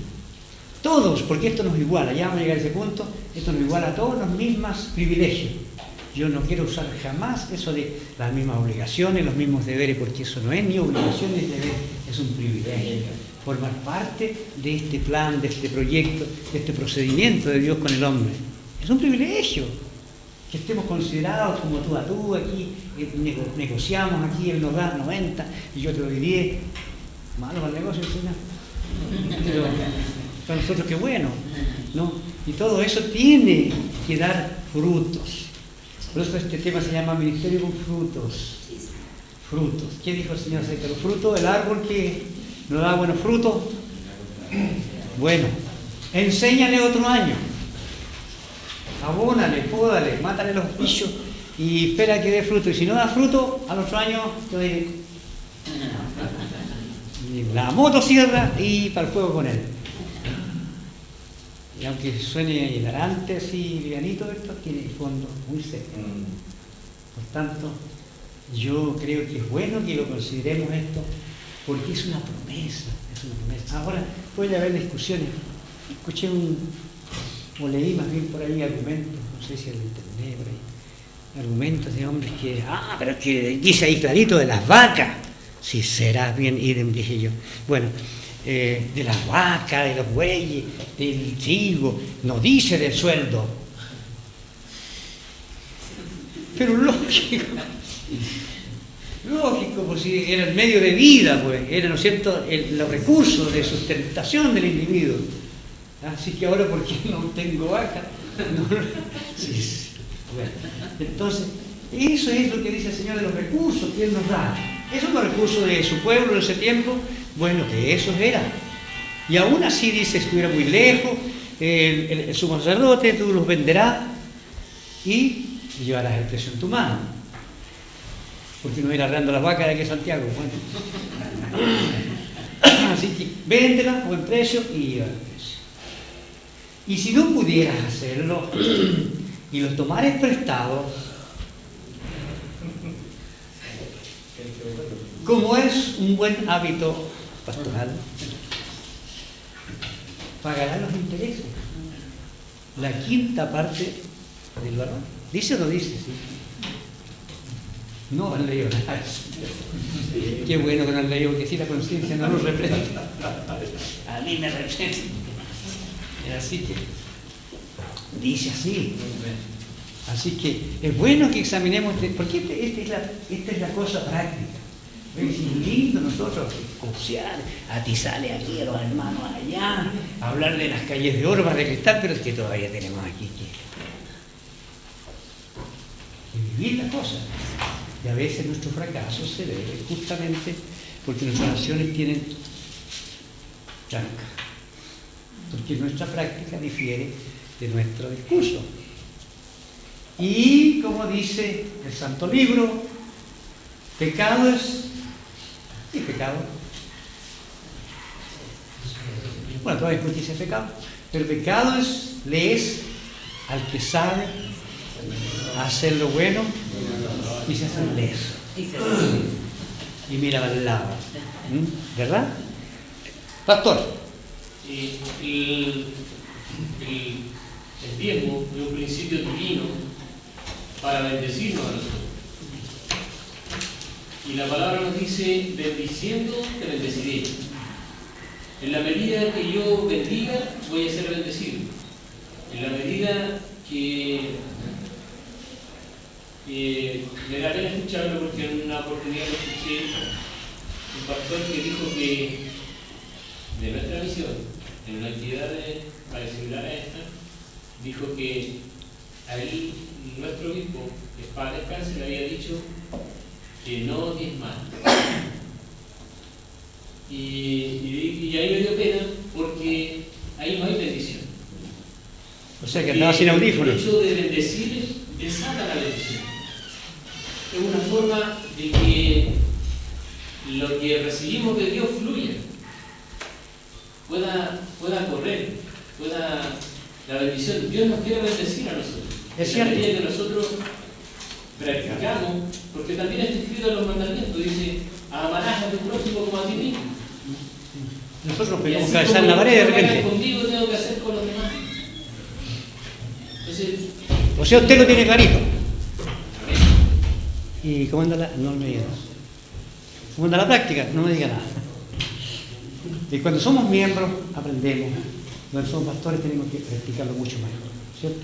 Todos, porque esto nos iguala, ya vamos a llegar a ese punto, esto nos iguala a todos los mismos privilegios. Yo no quiero usar jamás eso de las mismas obligaciones, los mismos deberes, porque eso no es ni obligación ni deber, es un privilegio. Formar parte de este plan, de este proyecto, de este procedimiento de Dios con el hombre. Es un privilegio. Que estemos considerados como tú a tú, aquí negociamos, aquí él nos da 90 y yo te doy 10. Malo para el negocio, Señor. Pero para nosotros qué bueno, ¿no? Y todo eso tiene que dar frutos. Por eso este tema se llama Ministerio con Frutos. Frutos. ¿Qué dijo el Señor acerca de los frutos? El árbol que no da buenos frutos. Bueno, enséñale otro año. Abónale, pódale, mátale los bichos y espera que dé fruto. Y si no da fruto, al otro año te doy la motosierra y para el fuego con él. Y aunque suene hilarante así, livianito, esto tiene el fondo muy serio. Por tanto, yo creo que es bueno que lo consideremos esto, porque es una promesa, Ahora puede haber discusiones. Escuché o leí más bien por ahí argumentos, no sé si el internet por ahí, argumentos de hombres que, pero es que dice ahí clarito de las vacas. Si será bien, idem, dije yo. Bueno, de las vacas, de los bueyes, del trigo, no dice del sueldo. Pero lógico, pues si era el medio de vida, pues, era, ¿no es cierto?, los recursos de sustentación del individuo. Así que ahora, ¿por qué no tengo vaca? No. Sí. Bueno, entonces, eso es lo que dice el Señor de los recursos que Él nos da. Esos son los recursos de su pueblo en ese tiempo. Bueno, de esos eran. Y aún así dice, estuviera muy lejos, el sumo sacerdote, tú los venderás y llevarás el precio en tu mano. Porque no ir arreando las vacas de aquí a Santiago. Bueno. Así que véndelas a buen precio y lleva el precio. Y si no pudieras hacerlo y los tomares prestados, como es un buen hábito pastoral, pagará los intereses, la quinta parte del valor. ¿Dice o no dice? Sí. No han leído nada. Qué bueno que no han leído, porque si la conciencia no nos representa. A mí me representa. Así que, dice así. Así que es bueno que examinemos, porque esta es la cosa práctica. Es lindo nosotros escuchar, atizarle aquí a los hermanos allá, hablar de las calles de oro, de cristal, pero es que todavía tenemos aquí que vivir la cosa. Y a veces nuestro fracaso se debe justamente porque nuestras acciones tienen tranca, porque nuestra práctica difiere de nuestro discurso. Y como dice el Santo Libro, pecado es... ¿Qué pecado? Bueno, todavía es justicia pecado, pero pecado le es al que sabe hacer lo bueno y se hace leso. y mira al lado. ¿Verdad? Pastor. El diezmo es un principio divino para bendecirnos a nosotros. Y la palabra nos dice, bendiciendo te bendeciré. En la medida que yo bendiga, voy a ser bendecido. En la medida que me da pena escucharlo, porque en una oportunidad lo escuché un pastor que dijo que de nuestra misión, en una actividad similar a esta, dijo que ahí nuestro obispo, que para descanse, le había dicho que no diezmar. Y ahí me dio pena porque ahí no hay bendición. O sea que andaba sin audífonos. El hecho de bendecir desata la bendición. Es una forma de que lo que recibimos de Dios fluya, pueda correr, la bendición. Dios nos quiere bendecir a nosotros. Es en la cierto. medida que nosotros practicamos, porque también está escrito en los mandamientos, dice, amarás a tu prójimo como a ti mismo. Nosotros nos Y pegamos así cabeza como en la pared de yo haga repente. conmigo, tengo que hacer con los demás. Entonces, O sea, usted lo tiene clarito. ¿Y cómo anda la...? No me diga nada. ¿Cómo anda la práctica? No me diga nada. Y cuando somos miembros, aprendemos. Cuando somos pastores tenemos que practicarlo mucho más, ¿cierto?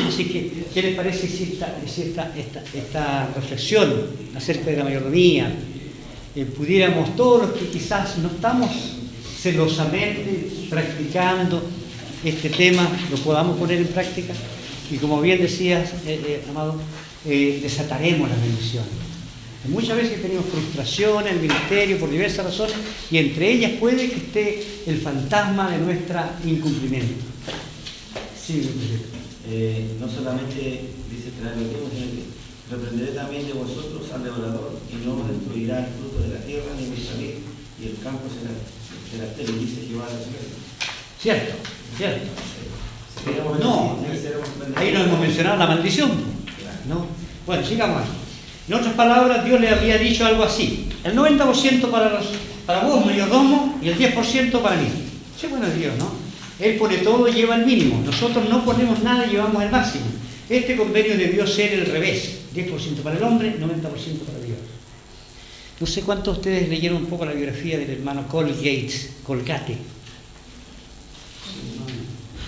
Así que, ¿qué les parece si esta reflexión acerca de la mayordomía, pudiéramos todos los que quizás no estamos celosamente practicando este tema, lo podamos poner en práctica? Y como bien decías, amado, desataremos las bendiciones. Muchas veces tenemos frustración en el ministerio por diversas razones, y entre ellas puede que esté el fantasma de nuestro incumplimiento. Sí, no solamente dice traer lo mismo, sino que reprenderé también de vosotros al devorador, y no destruirá el fruto de la tierra ni el salir, y el campo será estéril, dice Jehová de los ejércitos. Cierto, cierto. No, ahí no hemos mencionado la maldición. ¿No? Bueno, sigamos. En otras palabras, Dios le había dicho algo así: el 90% para vos, mayordomo, y el 10% para mí. Sí, bueno, es Dios, ¿no? Él pone todo y lleva el mínimo. Nosotros no ponemos nada y llevamos el máximo. Este convenio debió ser el revés: 10% para el hombre, 90% para Dios. No sé cuántos de ustedes leyeron un poco la biografía del hermano Colgate.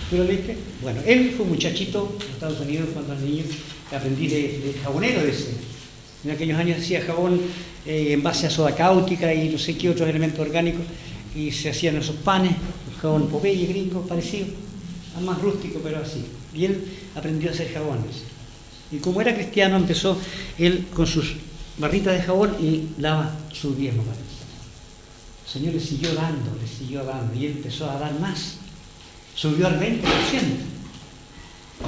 ¿Tú lo leíste? Bueno, él fue un muchachito en Estados Unidos cuando era niño, aprendí de jabonero de ese. En aquellos años hacía jabón en base a soda cáustica y no sé qué otros elementos orgánicos, y se hacían esos panes, un jabón Popeye gringo parecido, más rústico pero así. Y él aprendió a hacer jabones. Y como era cristiano, empezó él con sus barritas de jabón y daba su diezmo para eso. El Señor le siguió dando, y él empezó a dar más. Subió al 20%.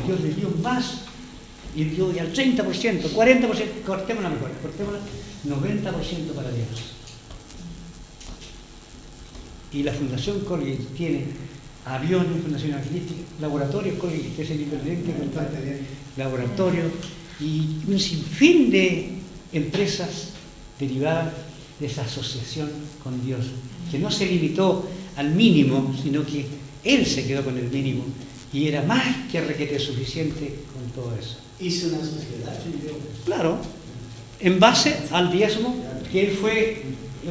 Dios le dio más y dio al 30%, 40%, cortémosla mejor, 90% para Dios. Y la Fundación Colgate tiene aviones, Fundación Evangelística, laboratorios Colgate, que es el independiente, laboratorio y un sinfín de empresas derivadas de esa asociación con Dios, que no se limitó al mínimo, sino que Él se quedó con el mínimo y era más que requete suficiente con todo eso. Hizo una sociedad. Claro, en base al diezmo que él fue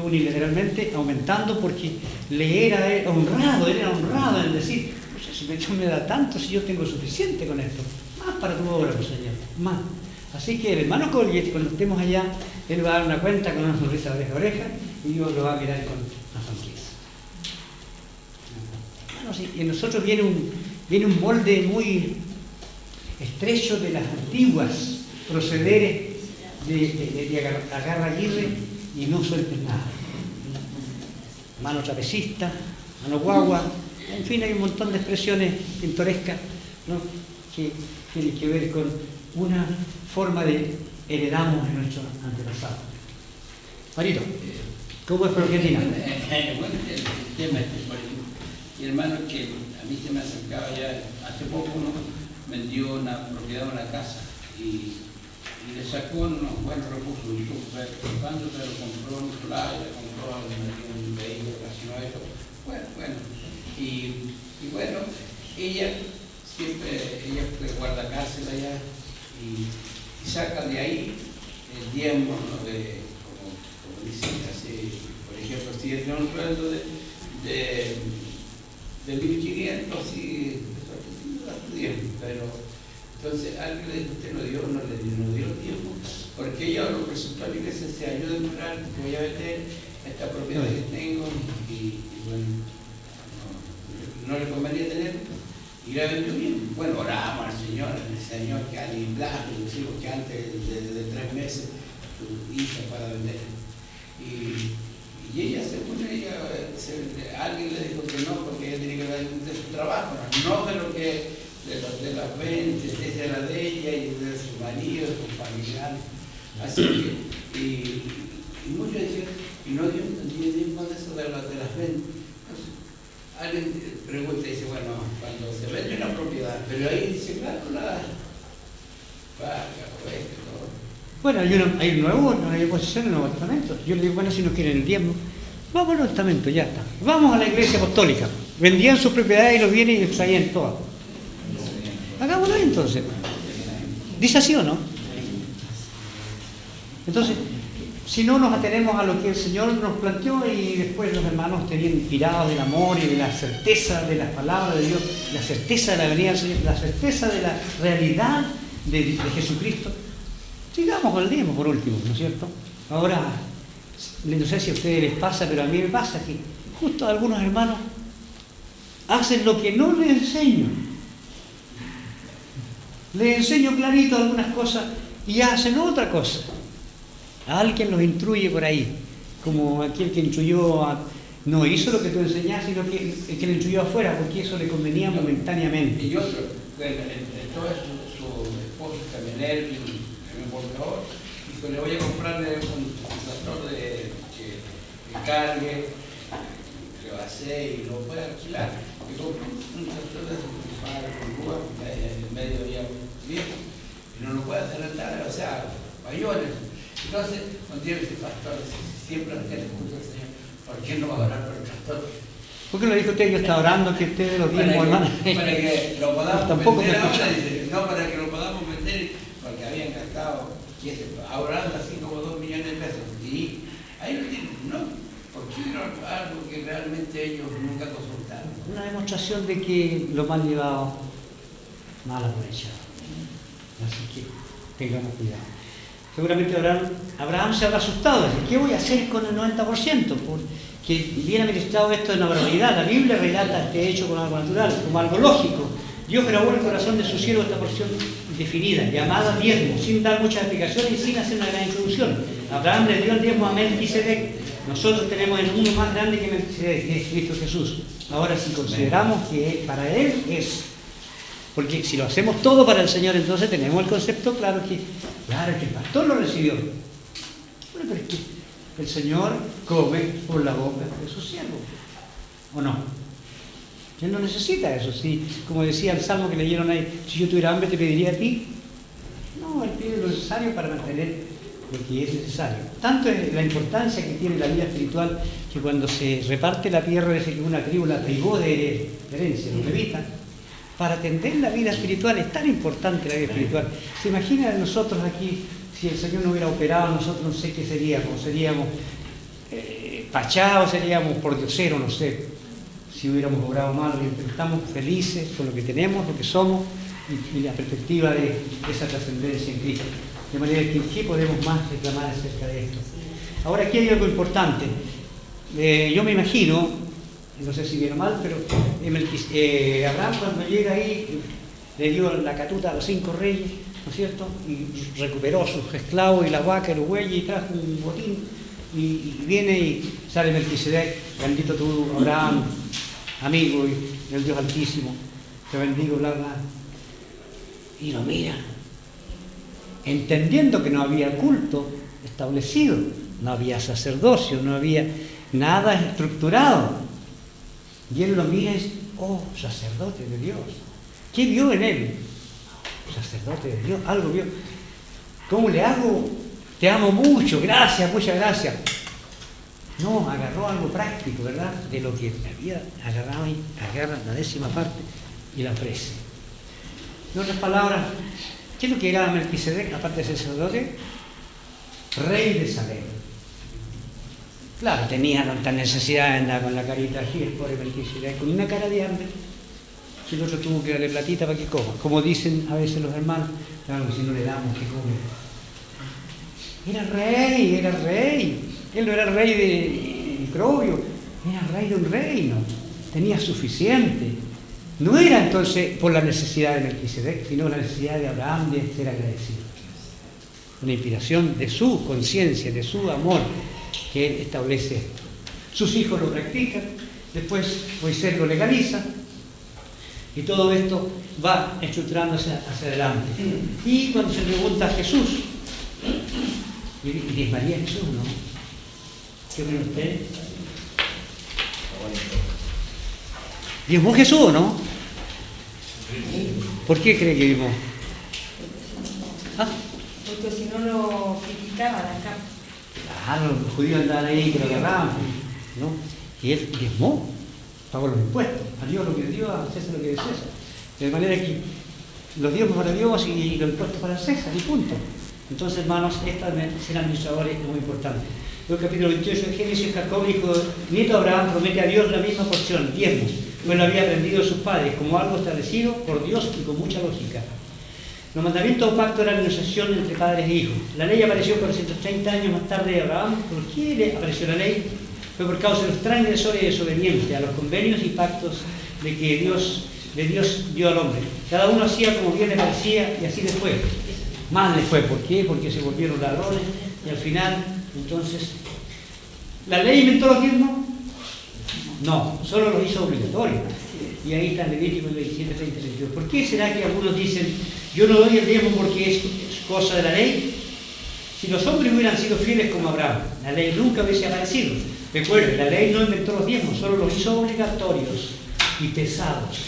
unilateralmente aumentando, porque le era honrado, él era honrado en decir: si Dios me da tanto, si yo tengo suficiente con esto, más para tu obra, pues, Señor, más. Así que el hermano Colgate, cuando estemos allá, él va a dar una cuenta con una sonrisa de oreja a oreja y Dios lo va a mirar con una sonrisa. Bueno, sí, y en nosotros viene un molde muy estrecho de las antiguas procederes de agarra aguirre y no sueltes nada. Mano trapecista, mano guagua, en fin, hay un montón de expresiones pintorescas, ¿no?, que tienen que ver con una forma de heredamos de nuestros antepasados. Marito, ¿cómo es por Argentina? Bueno, el tema por ejemplo, mi hermano, que a mí se me acercaba ya hace poco, ¿no?, vendió una propiedad, una casa, y le sacó unos buenos recursos, cuando se lo compró en playa, compró un vehículo relacionado a eso. Bueno, y bueno, ella pues guarda cárcel allá y saca de ahí el diezmo, ¿no? Como dicen así, por ejemplo, si tiene un sueldo de 1.500, sí, pero entonces alguien le dijo, usted no dio tiempo, porque ella lo presentó a la iglesia, se ayuda a morar, que voy a vender esta propiedad que tengo, y bueno, no le convenía tener, y la vendió bien. Bueno, oramos al Señor que alguien blanco, decimos que antes de 3 meses tu hija para vender. Y ella, según ella, alguien le dijo que no, porque ella tiene que ver de su trabajo, no de lo que de las ventas, ella era de ella y de su marido, de su familiar. Así que, y muchos decían, y no dio más de eso de las ventas. Entonces, alguien pregunta y dice, bueno, cuando se vende una propiedad, pero ahí dice, claro, la paga, pues, todo. Bueno, hay oposición en el Nuevo Testamento. Yo le digo, bueno, si no quieren el diezmo, vamos al Nuevo Testamento, ya está. Vamos a la iglesia apostólica. Vendían sus propiedades y los bienes y les traían todas. Hagámoslo entonces. ¿Dice así o no? Entonces, si no nos atenemos a lo que el Señor nos planteó y después los hermanos tenían inspirados del amor y de la certeza de las palabras de Dios, la certeza de la venida del Señor, la certeza de la realidad de Jesucristo, sigamos con el diezmo por último, ¿no es cierto? Ahora, no sé si a ustedes les pasa, pero a mí me pasa que justo algunos hermanos hacen lo que no les enseño. Les enseño clarito algunas cosas y hacen otra cosa. Alguien los instruye por ahí, como aquel que instruyó, no hizo lo que tú enseñaste, sino que el que le instruyó afuera, porque eso le convenía momentáneamente. Y otro, entonces su esposo camionero y un volcador, dijo, le voy a comprarle un tractor que cargue, que lo hace y lo puede alquilar. Y compró un tractor de con grúa, medio día viejo, y no lo puede hacer andar, o sea, mayores. Entonces, cuando tiene ese pastor, siempre la gente escucha al Señor, ¿por qué no va a orar por el pastor? ¿Por qué no dijo usted? Yo estaba orando que ustedes los diezmos, hermano. Para que lo podamos Tampoco vender me ahora, escucha. dice, no, para que lo podamos vender, porque habían gastado, ahorrando así como 2 millones de pesos. Y ahí lo tienen, ¿no? Porque era algo que realmente ellos nunca consultaron. Una demostración de que lo mal llevado, mal aprovechado. Así que tengamos cuidado. Seguramente Abraham se habrá asustado. ¿Qué voy a hacer con el 90%? Porque viene administrado esto de una barbaridad. La Biblia relata este hecho como algo natural, como algo lógico. Dios grabó en el corazón de su siervo esta porción definida, llamada diezmo, sin dar muchas explicaciones y sin hacer una gran introducción. Abraham le dio el diezmo a Melquisedec. Nosotros tenemos el uno más grande que Melquisedec, que es Cristo Jesús. Ahora, si consideramos que para Él es, porque si lo hacemos todo para el Señor, entonces tenemos el concepto claro que el pastor lo recibió. Bueno, pero es que el Señor come por la boca de su siervo, ¿o no? Él no necesita eso. Sí, como decía el salmo que leyeron ahí, si yo tuviera hambre te pediría a ti. No, Él pide lo necesario para mantener lo que es necesario. Tanto es la importancia que tiene la vida espiritual que cuando se reparte la tierra, dice que una tribu la privó de herencia, los levitas. Para atender la vida espiritual es tan importante la vida espiritual. ¿Se imaginan nosotros aquí, si el Señor no hubiera operado, nosotros no sé qué seríamos? Seríamos pachados, seríamos pordioseros, no sé, si hubiéramos obrado mal. Estamos felices con lo que tenemos, lo que somos y la perspectiva de esa trascendencia en Cristo. De manera que, ¿qué podemos más reclamar acerca de esto? Ahora, aquí hay algo importante. Yo me imagino, no sé si bien o mal, pero Abraham cuando llega ahí le dio la catuta a los 5 reyes, ¿no es cierto? Y recuperó sus esclavos y las vacas y los bueyes y trajo un botín y viene y sale Melquisedec, bendito tú Abraham, amigo y el Dios Altísimo, te bendigo, bla bla. Y lo mira, entendiendo que no había culto establecido, no había sacerdocio, no había nada estructurado. Y él lo mira y dice, oh, sacerdote de Dios. ¿Qué vio en él? Sacerdote de Dios, algo vio. ¿Cómo le hago? Te amo mucho, gracias, muchas gracias. No, agarró algo práctico, ¿verdad? De lo que había agarrado y agarra la 10ª parte y la ofrece. En otras palabras, ¿qué es lo que era Melquisedec, aparte de ser sacerdote? Rey de Salem. Claro, tenía tanta necesidad de andar con la carita así, el pobre Melquisedec, con una cara de hambre. Si el otro tuvo que darle platita para que coma. Como dicen a veces los hermanos, claro, si no le damos, que come. Era rey, era rey. Él no era rey de microbio, era rey de un reino. Tenía suficiente. No era entonces por la necesidad de Melquisedec, sino la necesidad de Abraham de ser agradecido. Una inspiración de su conciencia, de su amor, que él establece esto. Sus hijos lo practican, después Moisés lo legaliza, y todo esto va estructurándose hacia adelante. Y cuando se pregunta a Jesús, y diezmaría Jesús, ¿no? ¿Qué creen ustedes? ¿Diezmó Jesús o no? ¿Por qué cree que diezmó? ¿Ah? Porque si no lo criticaban acá. Claro, los judíos andaban ahí que lo agarraban, ¿no? Y él diezmó, pagó los impuestos, a Dios lo que dio, a César lo que es César. De manera que los diezmos para Dios y los impuestos para César, y punto. Entonces, hermanos, estas serán mis labores muy importantes. El capítulo 28 de Génesis, Jacob, nieto de Abraham, promete a Dios la misma porción, diezmos, pues lo había aprendido de sus padres, como algo establecido por Dios y con mucha lógica. Los mandamientos o pactos eran negociación entre padres e hijos. La ley apareció 430 años más tarde de Abraham. ¿Por qué le apareció la ley? Fue por causa de los transgresores y desobedientes a los convenios y pactos de que Dios dio al hombre. Cada uno hacía como bien le parecía y así les fue. Mal les fue. ¿Por qué? Porque se volvieron ladrones y al final, entonces, ¿la ley inventó los diezmos? No, solo los hizo obligatorios. Y ahí está Levítico 27, 30, 32. ¿Por qué será que algunos dicen, yo no doy el diezmo porque es cosa de la ley? Si los hombres hubieran sido fieles como Abraham, la ley nunca hubiese aparecido. Recuerden, la ley no inventó los diezmos, solo los hizo obligatorios y pesados.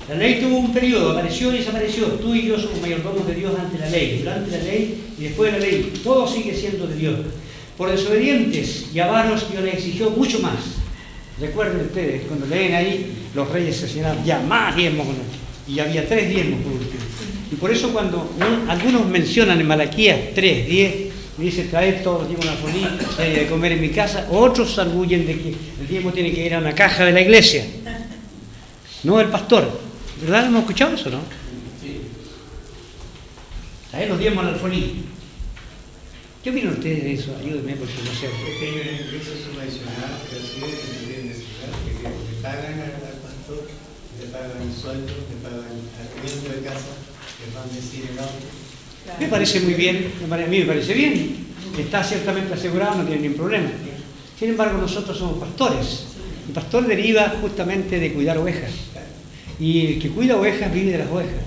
La ley tuvo un periodo, apareció y desapareció. Tú y yo somos mayordomos de Dios ante la ley, durante la ley y después de la ley. Todo sigue siendo de Dios. Por desobedientes y avaros, Dios les exigió mucho más. Recuerden ustedes, cuando leen ahí, los reyes se señalaban ya más diezmos, y había 3 diezmos por último. Y por eso cuando algunos mencionan en Malaquías 3, 10, dice traed todos los diezmos a la fonía, de comer en mi casa, otros se arguyen de que el diezmo tiene que ir a una caja de la iglesia, no el pastor. ¿Verdad? ¿Hemos escuchado eso, no? Sí. Traed los diezmos al alfolí. ¿Qué opinan ustedes de eso? Ayúdenme porque no sé. Es que hay un ingreso subvencional que así es que se tiene necesidad, que le pagan al pastor, le pagan el sueldo, le pagan al miembro de casa, le van a decir el otro. Me parece muy bien, a mí me parece bien. Está ciertamente asegurado, no tiene ningún problema. Sin embargo, nosotros somos pastores. El pastor deriva justamente de cuidar ovejas. Y el que cuida ovejas vive de las ovejas.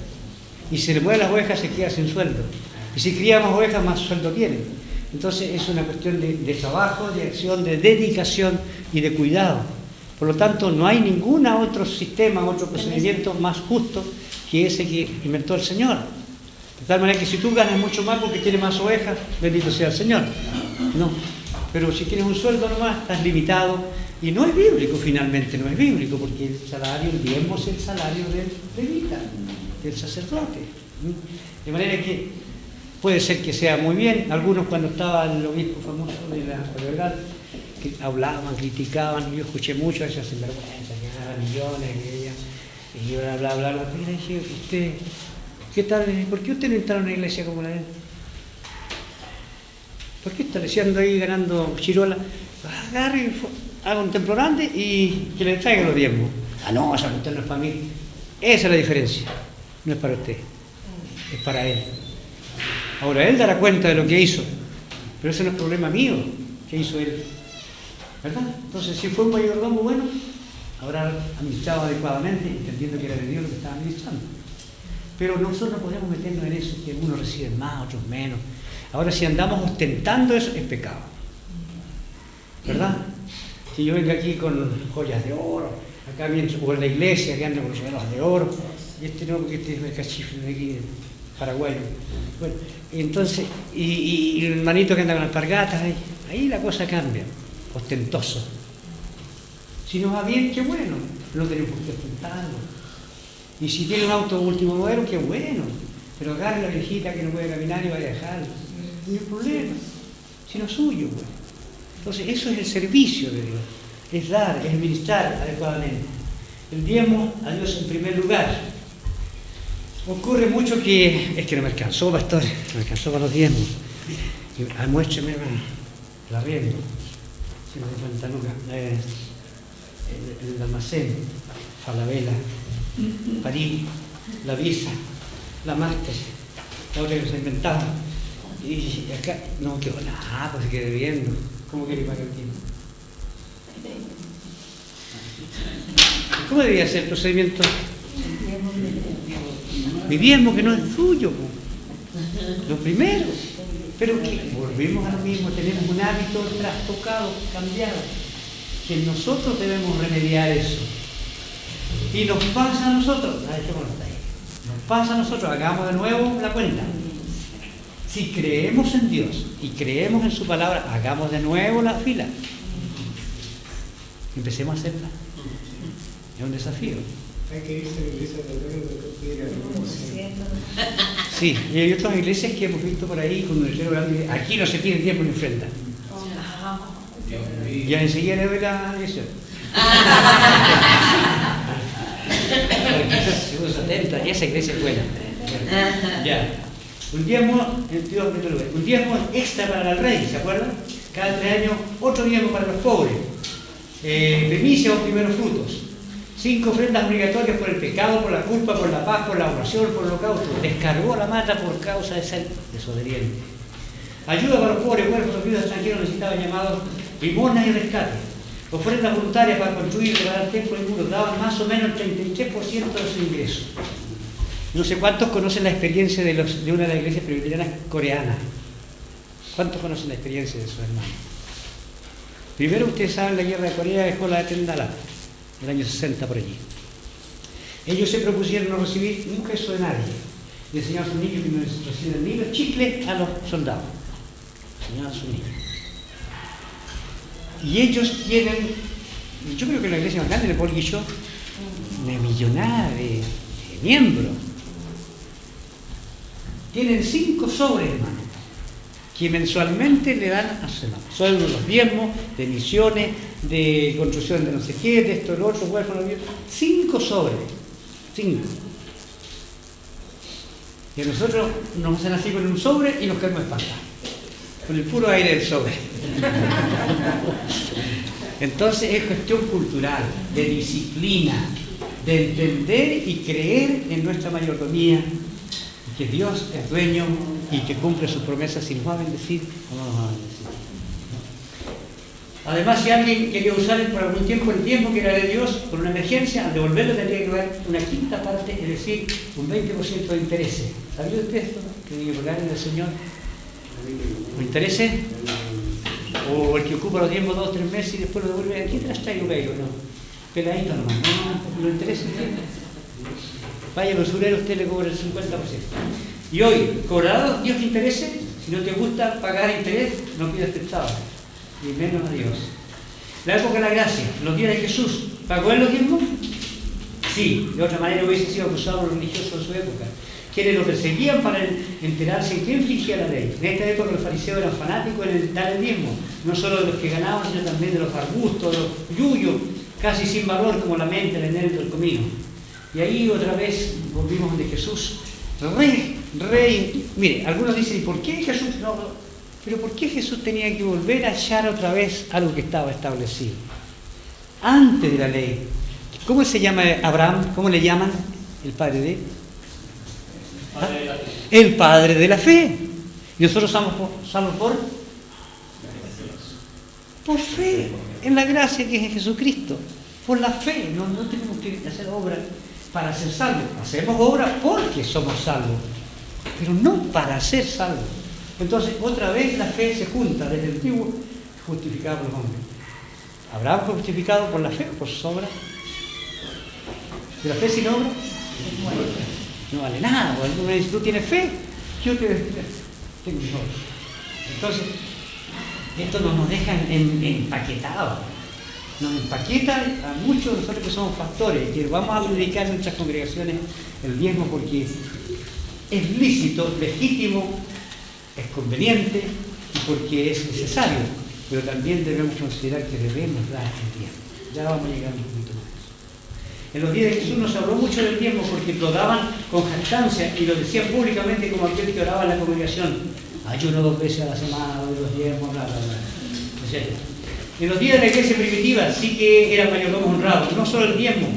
Y si se le mueven las ovejas se queda sin sueldo. Y si cría más ovejas, más sueldo tiene. Entonces es una cuestión de trabajo, de acción, de dedicación y de cuidado. Por lo tanto, no hay ningún otro sistema, otro procedimiento más justo que ese que inventó el Señor. De tal manera que si tú ganas mucho más porque tienes más ovejas, bendito sea el Señor. No. Pero si tienes un sueldo nomás, estás limitado. Y no es bíblico finalmente, no es bíblico, porque el salario, el diezmo es el salario del levita, del sacerdote. De manera que puede ser que sea muy bien. Algunos cuando estaba el obispo famoso de la catedral, que hablaban, criticaban, yo escuché mucho a esa sinvergüenza, que ganaban millones, y bla, bla, bla, bla. Y le dije, usted, ¿qué tal? ¿Por qué usted no entra en una iglesia como la de él? ¿Por qué está leseando ahí ganando chirola? Agarre, haga un templo grande y que le traiga los diezmos. Ah, no, esa cuestión no es para mí. Esa es la diferencia. No es para usted, es para él. Ahora, él dará cuenta de lo que hizo, pero ese no es problema mío, que hizo él. ¿Verdad? Entonces, si fue un mayordomo bueno, habrá administrado adecuadamente, entendiendo que era de Dios lo que estaba administrando. Pero nosotros no podemos meternos en eso, que unos reciben más, otros menos. Ahora, si andamos ostentando eso, es pecado. ¿Verdad? Si yo vengo aquí con joyas de oro, acá mientras, o en la iglesia que anda con los regalos de oro, y este no, porque este es el cachifle de aquí. paraguayo. Bueno, entonces, y el hermanito que anda con alpargatas, ahí la cosa cambia, ostentoso. Si nos va bien, qué bueno, no tenemos que ostentarlo. Y si tiene un auto último modelo, qué bueno, pero agarre la viejita que no puede caminar y vaya a dejarlo. No hay problema, sino suyo. Pues. Entonces, eso es el servicio de Dios, es dar, es ministrar adecuadamente. El diezmo a Dios en primer lugar. Ocurre mucho que, es que no me alcanzó, pastor, no me alcanzó para los diezmos. Muéstrame el arriendo, 150 lucas, el almacén, Falabella, París, la visa, la máster, la otra que se ha inventado. Y acá no quedó nada, pues se quedó debiendo. ¿Cómo quiere pagar el tiempo? ¿Cómo debía ser el procedimiento? Mi diezmo que no es suyo, lo primero. Pero que volvemos a lo mismo, tenemos un hábito trastocado, cambiado, que nosotros debemos remediar eso. Y nos pasa a nosotros, nos pasa a nosotros, hagamos de nuevo la cuenta. Si creemos en Dios y creemos en su palabra, hagamos de nuevo la fila. Empecemos a hacerla. Es un desafío. Hay que irse a la iglesia de Sí, y hay otras iglesias que hemos visto por ahí con un letrero grande, aquí no se pide tiempo ni ofrenda. Ya enseguida le doy la dirección. Esa iglesia es buena. Ya. Un diezmo extra para el rey, ¿se acuerdan? Cada 3 años otro diezmo para los pobres. Primicia o primeros frutos. 5 ofrendas obligatorias por el pecado, por la culpa, por la paz, por la oración, por el holocausto. Descargó la mata por causa de ser desobediente. Ayuda para los pobres, huérfanos, viudas, extranjeros necesitaban llamados limosna y rescate. Ofrendas voluntarias para construir y reparar templos y muros daban más o menos el 33% de su ingreso. No sé cuántos conocen la experiencia de una de las iglesias presbiterianas coreanas. ¿Cuántos conocen la experiencia de sus hermanos? Primero, ustedes saben, la guerra de Corea dejó la de Tendalá, el año 60 por allí. Ellos se propusieron no recibir un peso de nadie. Y enseñaron a sus niños que no reciben ni los chicles a los soldados. Enseñaron a sus niños. Y ellos tienen, yo creo que la iglesia más grande de Paul Guillot, una millonada de miembros. Tienen 5 sobres, hermano, que mensualmente le dan a su hermano. Son los diezmos de misiones, de construcción de no sé qué, de esto, de lo otro, huérfanos, 5 sobres. 5. Y a nosotros nos hacen así con un sobre y nos quedamos espantados. Con el puro aire del sobre. Entonces es cuestión cultural, de disciplina, de entender y creer en nuestra mayordomía, que Dios es dueño y que cumple sus promesas. Si nos va a bendecir, no nos va a bendecir. Además, si alguien quería usar por algún tiempo el tiempo que era de Dios por una emergencia, al devolverlo tendría que dar una quinta parte, es decir, un 20% de intereses. ¿Sabía usted esto? Que tiene que pagar en el Señor. ¿Los intereses? O el que ocupa los diezmos 2 o 3 meses y después lo devuelve. ¿Aquí te las traigo, Pedro? No. Peladito nomás. No, los intereses. Vaya al usurero, usted le cobra el 50%. Y hoy, ¿cobrará Dios intereses? Si no te gusta pagar interés, no pidas prestado. Y menos a Dios. La época de la gracia, los días de Jesús, ¿pagó él los diezmos? Sí, de otra manera hubiese sido acusado los religiosos de su época, quienes lo perseguían para enterarse en qué infringía la ley. En esta época los fariseos eran fanáticos en dar el diezmo, no solo de los que ganaban, sino también de los arbustos, de los yuyos, casi sin valor como la mente, el enero, el comino. Y ahí otra vez volvimos donde Jesús, rey. Mire, algunos dicen, ¿y por qué Jesús no? Pero ¿por qué Jesús tenía que volver a echar otra vez algo que estaba establecido? Antes de la ley. ¿Cómo se llama Abraham? ¿Cómo le llaman? El padre de... ¿Ah? El padre de la fe. Y nosotros somos por fe, en la gracia que es en Jesucristo. Por la fe. No tenemos que hacer obras para ser salvos. Hacemos obras porque somos salvos, pero no para ser salvos. Entonces, otra vez la fe se junta desde el antiguo, justificada por los hombres. ¿Abraham fue justificado por la fe o por sus obras? ¿De la fe sin obra? no vale nada. O alguno me dice, ¿tú tienes fe? Yo tengo todo. Entonces, esto nos deja empaquetados. Nos empaqueta a muchos de nosotros que somos pastores, que vamos a dedicar en nuestras congregaciones el diezmo porque es lícito, legítimo, es conveniente y porque es necesario. Pero también debemos considerar que debemos dar el diezmo. Ya vamos a llegar un poquito más. En los días de Jesús nos habló mucho del diezmo porque lo daban con jactancia y lo decían públicamente como aquel que oraba en la congregación. Ayuno 2 veces a la semana, doy los diezmos, bla, bla, bla. Etcétera. En los días de la iglesia primitiva sí que eran mayordomos honrados, no solo el diezmo,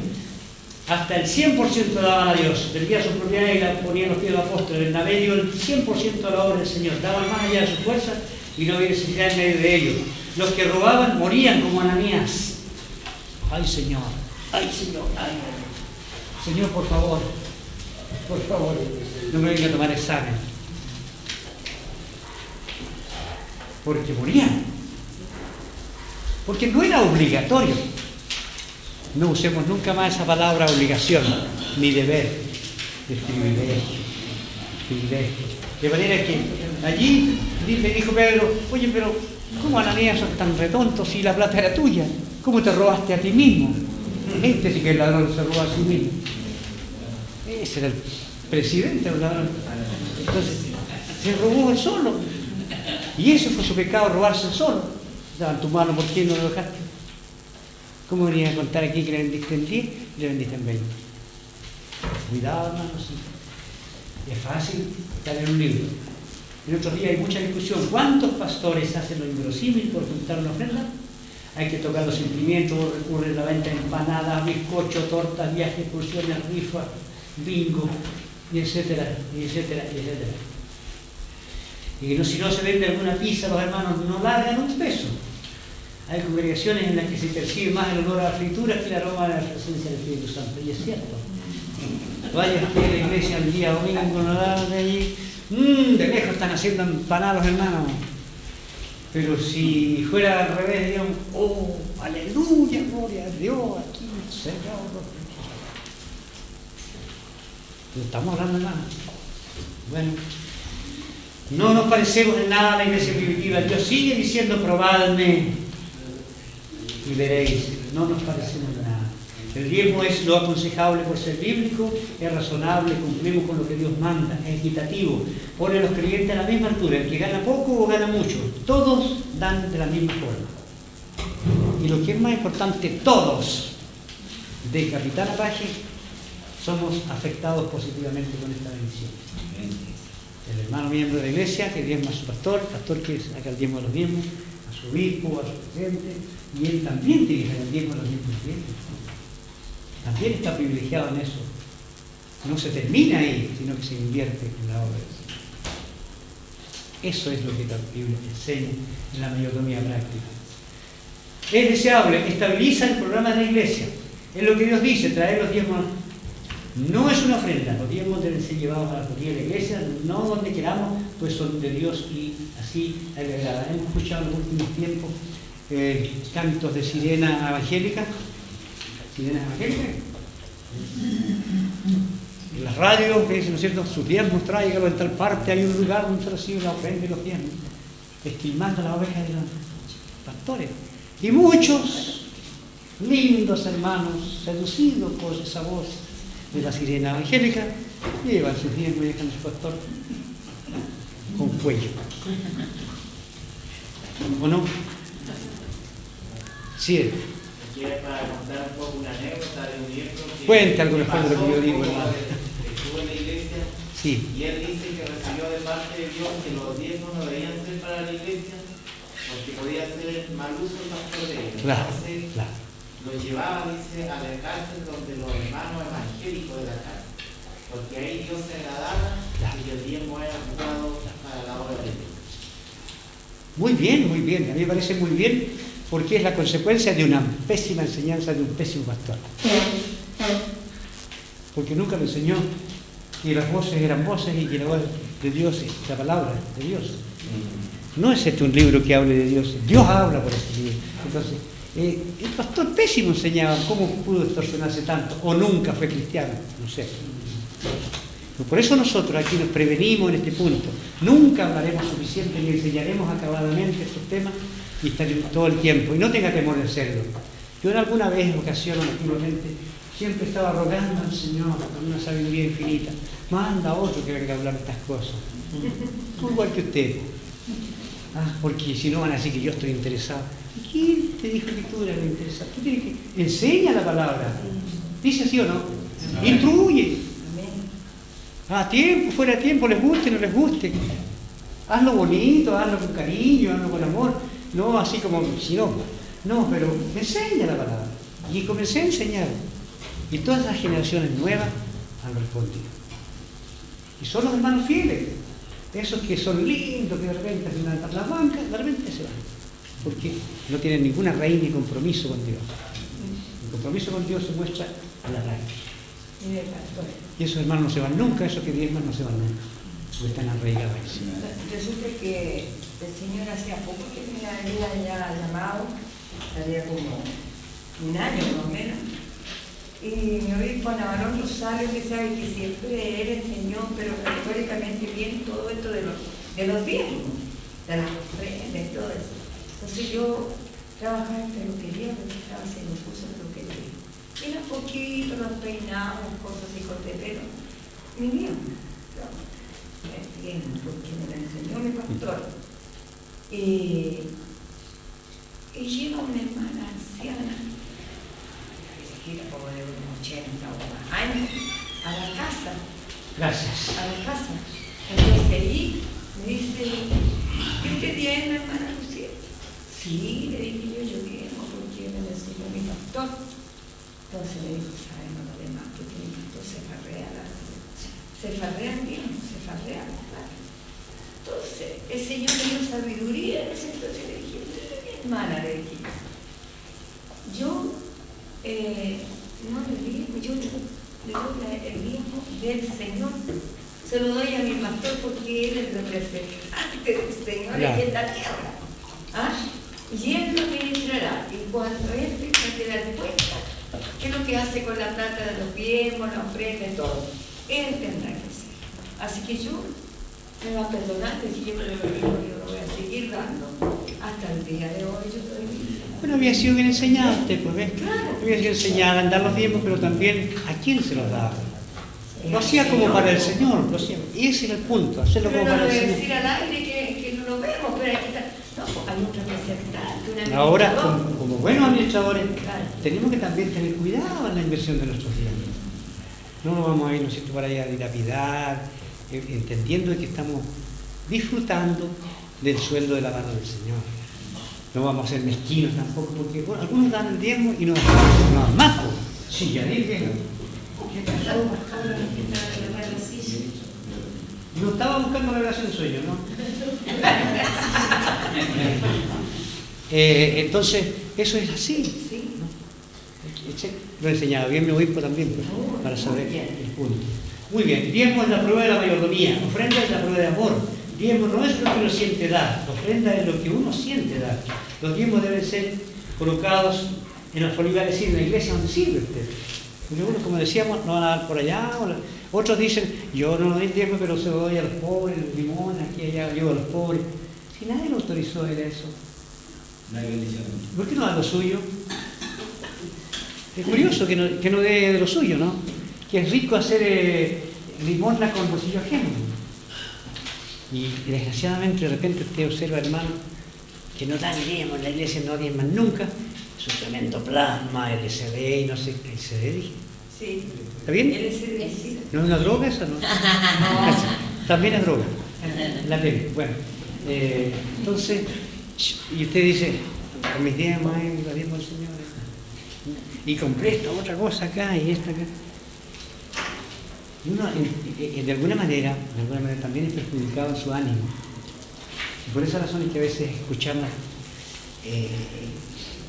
hasta el 100% daban a Dios, vendía sus propiedades y la ponían los pies de los apóstoles. Bernabé dio el 100% a la obra del Señor, daban más allá de su fuerza y no había necesidad en medio de ellos. Los que robaban morían como Ananías. Ay Señor, ay, Señor, por favor, no me venga a tomar examen. Porque morían. Porque no era obligatorio. No usemos nunca más esa palabra obligación, ni deber, es privilegio. De manera que allí le dijo Pedro, oye, pero ¿cómo Ananías sos tan retonto si la plata era tuya? ¿Cómo te robaste a ti mismo? Este sí que el ladrón se roba a sí mismo. Ese era el presidente del ladrón. Entonces, se robó él solo. Y eso fue su pecado, robarse solo. Daban tu mano, ¿por qué no lo dejaste? ¿Cómo venías a contar aquí que le vendiste en 10 y le vendiste en 20? Cuidado, hermanos. Es fácil estar en un libro. En otros días hay mucha discusión. ¿Cuántos pastores hacen lo inverosímil por juntar una ofrenda? Hay que tocar los sentimientos, recurre a la venta de empanadas, bizcocho, tortas, viajes, excursiones, rifas, bingo, y etcétera, y etcétera, y etcétera. Y que si no se vende alguna pizza, los hermanos no largan un peso. Hay congregaciones en las que se percibe más el olor a la fritura que el aroma de la presencia del Espíritu Santo. Y es cierto. Vaya a la iglesia el día domingo, no dan de allí. De lejos están haciendo empanadas los hermanos. Pero si fuera al revés, diríamos, oh, aleluya, gloria a Dios, aquí, Señor. No estamos hablando de nada. Bueno. No nos parecemos en nada a la iglesia primitiva. Dios sigue diciendo, probadme y veréis. No nos parecemos en nada. El diezmo es lo aconsejable por ser bíblico, es razonable, cumplimos con lo que Dios manda, es equitativo, pone a los creyentes a la misma altura, el que gana poco o gana mucho, todos dan de la misma forma. Y lo que es más importante, todos, de capitán a paje, somos afectados positivamente con esta bendición. El hermano miembro de la iglesia que diezma a su pastor, pastor que saca el diezmo de los diezmos, a su obispo, a su presidente, y él también tiene que sacar el diezmo de los diezmos. También está privilegiado en eso. No se termina ahí, sino que se invierte en la obra del Señor. Eso es lo que la Biblia enseña en la mayordomía práctica. Es deseable, estabiliza el programa de la iglesia. Es lo que Dios dice, traer los diezmos. No es una ofrenda, los diezmos deben ser llevados a la cotilla de la iglesia, no donde queramos, pues son de Dios y así le agrada. Hemos escuchado en los últimos tiempos cantos de sirena evangélica. ¿Sirenas evangélicas? En las radios que dicen, ¿no es cierto? Sus diezmos tráigalo en tal parte, hay un lugar donde se recibe la ofrenda y los diezmos, esquilmando la oveja de los pastores. Y muchos lindos hermanos, seducidos por esa voz de la sirena evangélica, llevan sus diezmos y dejan a su pastor con cuello. ¿O no? Sí. Quiere para contar un poco una anécdota de un miembro que Cuente algo después de lo que yo digo, hermano. Estuvo en la iglesia Sí. y él dice que recibió de parte de Dios que los diezmos no deberían ser para la iglesia porque podía ser mal uso el pastor de ellos. Claro, Entonces claro. lo llevaba, dice, a la cárcel donde los hermanos evangélicos de la cárcel, porque ahí Dios se agradaba y que el diezmo era jugado para la obra de Dios. Muy bien, muy bien. A mí me parece muy bien porque es la consecuencia de una pésima enseñanza de un pésimo pastor. Porque nunca me enseñó que las voces eran voces y que la voz de Dios es la palabra de Dios. No es este un libro que hable de Dios. Dios habla por este libro. Entonces, el pastor pésimo enseñaba cómo pudo distorsionarse tanto, o nunca fue cristiano, no sé. Por eso nosotros aquí nos prevenimos en este punto. Nunca hablaremos suficiente ni enseñaremos acabadamente estos temas y estaremos todo el tiempo. Y no tenga temor de hacerlo. Yo en alguna vez, ocasión, antiguamente, siempre estaba rogando al Señor con una sabiduría infinita. Manda a otro que venga a hablar estas cosas. Igual que usted. Porque si no van a decir que yo estoy interesado. ¿Quién te dijo que tú eras interesado? Tú tienes que enseña la palabra. Dice así o no. Instruye. A tiempo, fuera de tiempo, les guste, no les guste. Hazlo bonito, hazlo con cariño, hazlo con amor. No así como si no. No, pero enseña la palabra. Y comencé a enseñar. Y todas las generaciones nuevas han respondido. Y son los hermanos fieles. Esos que son lindos, que de repente hacen las bancas, de repente se van. Porque no tienen ninguna raíz ni compromiso con Dios. El compromiso con Dios se muestra a la raíz. Y esos hermanos no se van nunca, esos que diezman no se van nunca. Porque están arraigados ahí. Resulta que el Señor hacía poco que me había ya llamado, había como un año más o menos. Y mi obispo Navarón Rosario, que sabe que siempre él enseñó, pero categóricamente bien todo esto de los diezmos, de las ofrendas y todo eso. Entonces yo trabajaba en peluquería, porque estaba haciendo cursos de peluquería. Y un poquito los peinados, cosas así, corté pelo. Mi diezmo, porque me lo enseñó mi pastor. Y llega una hermana anciana, como de unos 80 o más años, a la casa. Gracias. A la casa. Entonces ahí me dice, ¿usted tiene hermana Lucía? Sí, le dije yo diezmo porque me lo enseñó mi pastor. Entonces le dijo, sabemos lo demás que tiene que pastor, se farrean bien, se farrean, claro. Entonces el Señor me dio sabiduría en ese entonces le dije, mi hermana, le dije, yo no le digo, yo le doy el diezmo del Señor, se lo doy a mi pastor porque él es el representante del Señor aquí en la tierra. Y él lo ministrará. Y cuando él tenga que dar cuenta, ¿qué es lo que hace con la plata de los diezmos, la ofrenda y todo? Él tendrá que hacer. Así que yo me va a perdonar, que yo lo voy a seguir dando. Hasta el día de hoy yo estoy bien. Bueno, había sido bien enseñado usted, pues, ¿ves? Claro. Había sido enseñado a dar los diezmos, pero también a quién se los daba. Lo hacía como para el Señor, lo hacía. Y ese era el punto, hacerlo como para el Señor. Señor. Decir al aire que no lo vemos, pero hay que estar. No, hay un representante, Ahora, como buenos administradores, claro, tenemos que también tener cuidado en la inversión de nuestros diezmos. No nos vamos a ir, ¿no es cierto?, para allá a dilapidar, entendiendo que estamos disfrutando del sueldo de la mano del Señor. No vamos a ser mezquinos tampoco, porque bueno, algunos dan el diezmo y no dan más. Sí, ya dije. ¿Qué pasó? No estaba buscando la relación sueño, ¿no? Entonces, eso es así, ¿no? Lo enseñaba bien mi obispo también, pues, para saber el punto. Muy bien, diezmo es la prueba de la mayordomía, ofrenda es la prueba de amor. Diezmo no es lo que uno siente dar, ofrenda es lo que uno siente dar. Los diezmos deben ser colocados en los olivares, en la iglesia donde sirve usted. Porque uno, como decíamos, no van a dar por allá. Otros dicen, yo no doy diezmo, pero se lo doy a los pobres, el limón, aquí allá, ayudo a los pobres. Si nadie lo autorizó a eso. No hay bendición. ¿Por qué no da lo suyo? Es curioso que no dé de lo suyo, ¿no? Que es rico hacer limosna con bolsillo ajeno. Y desgraciadamente de repente usted observa, hermano, que no dan diezmo en la iglesia, no diezman nunca. Es un tremendo plasma, LSD y no sé, LSD dije. Sí. ¿Está bien? LSD, sí. ¿No es una droga esa, no? También es droga. La tele. Bueno, entonces, y usted dice, con mis diezmos, los diezmos del Señor. Y compré esta otra cosa acá y esta acá. Y uno, de alguna manera también es perjudicado en su ánimo. Y por esa razón es que a veces escuchamos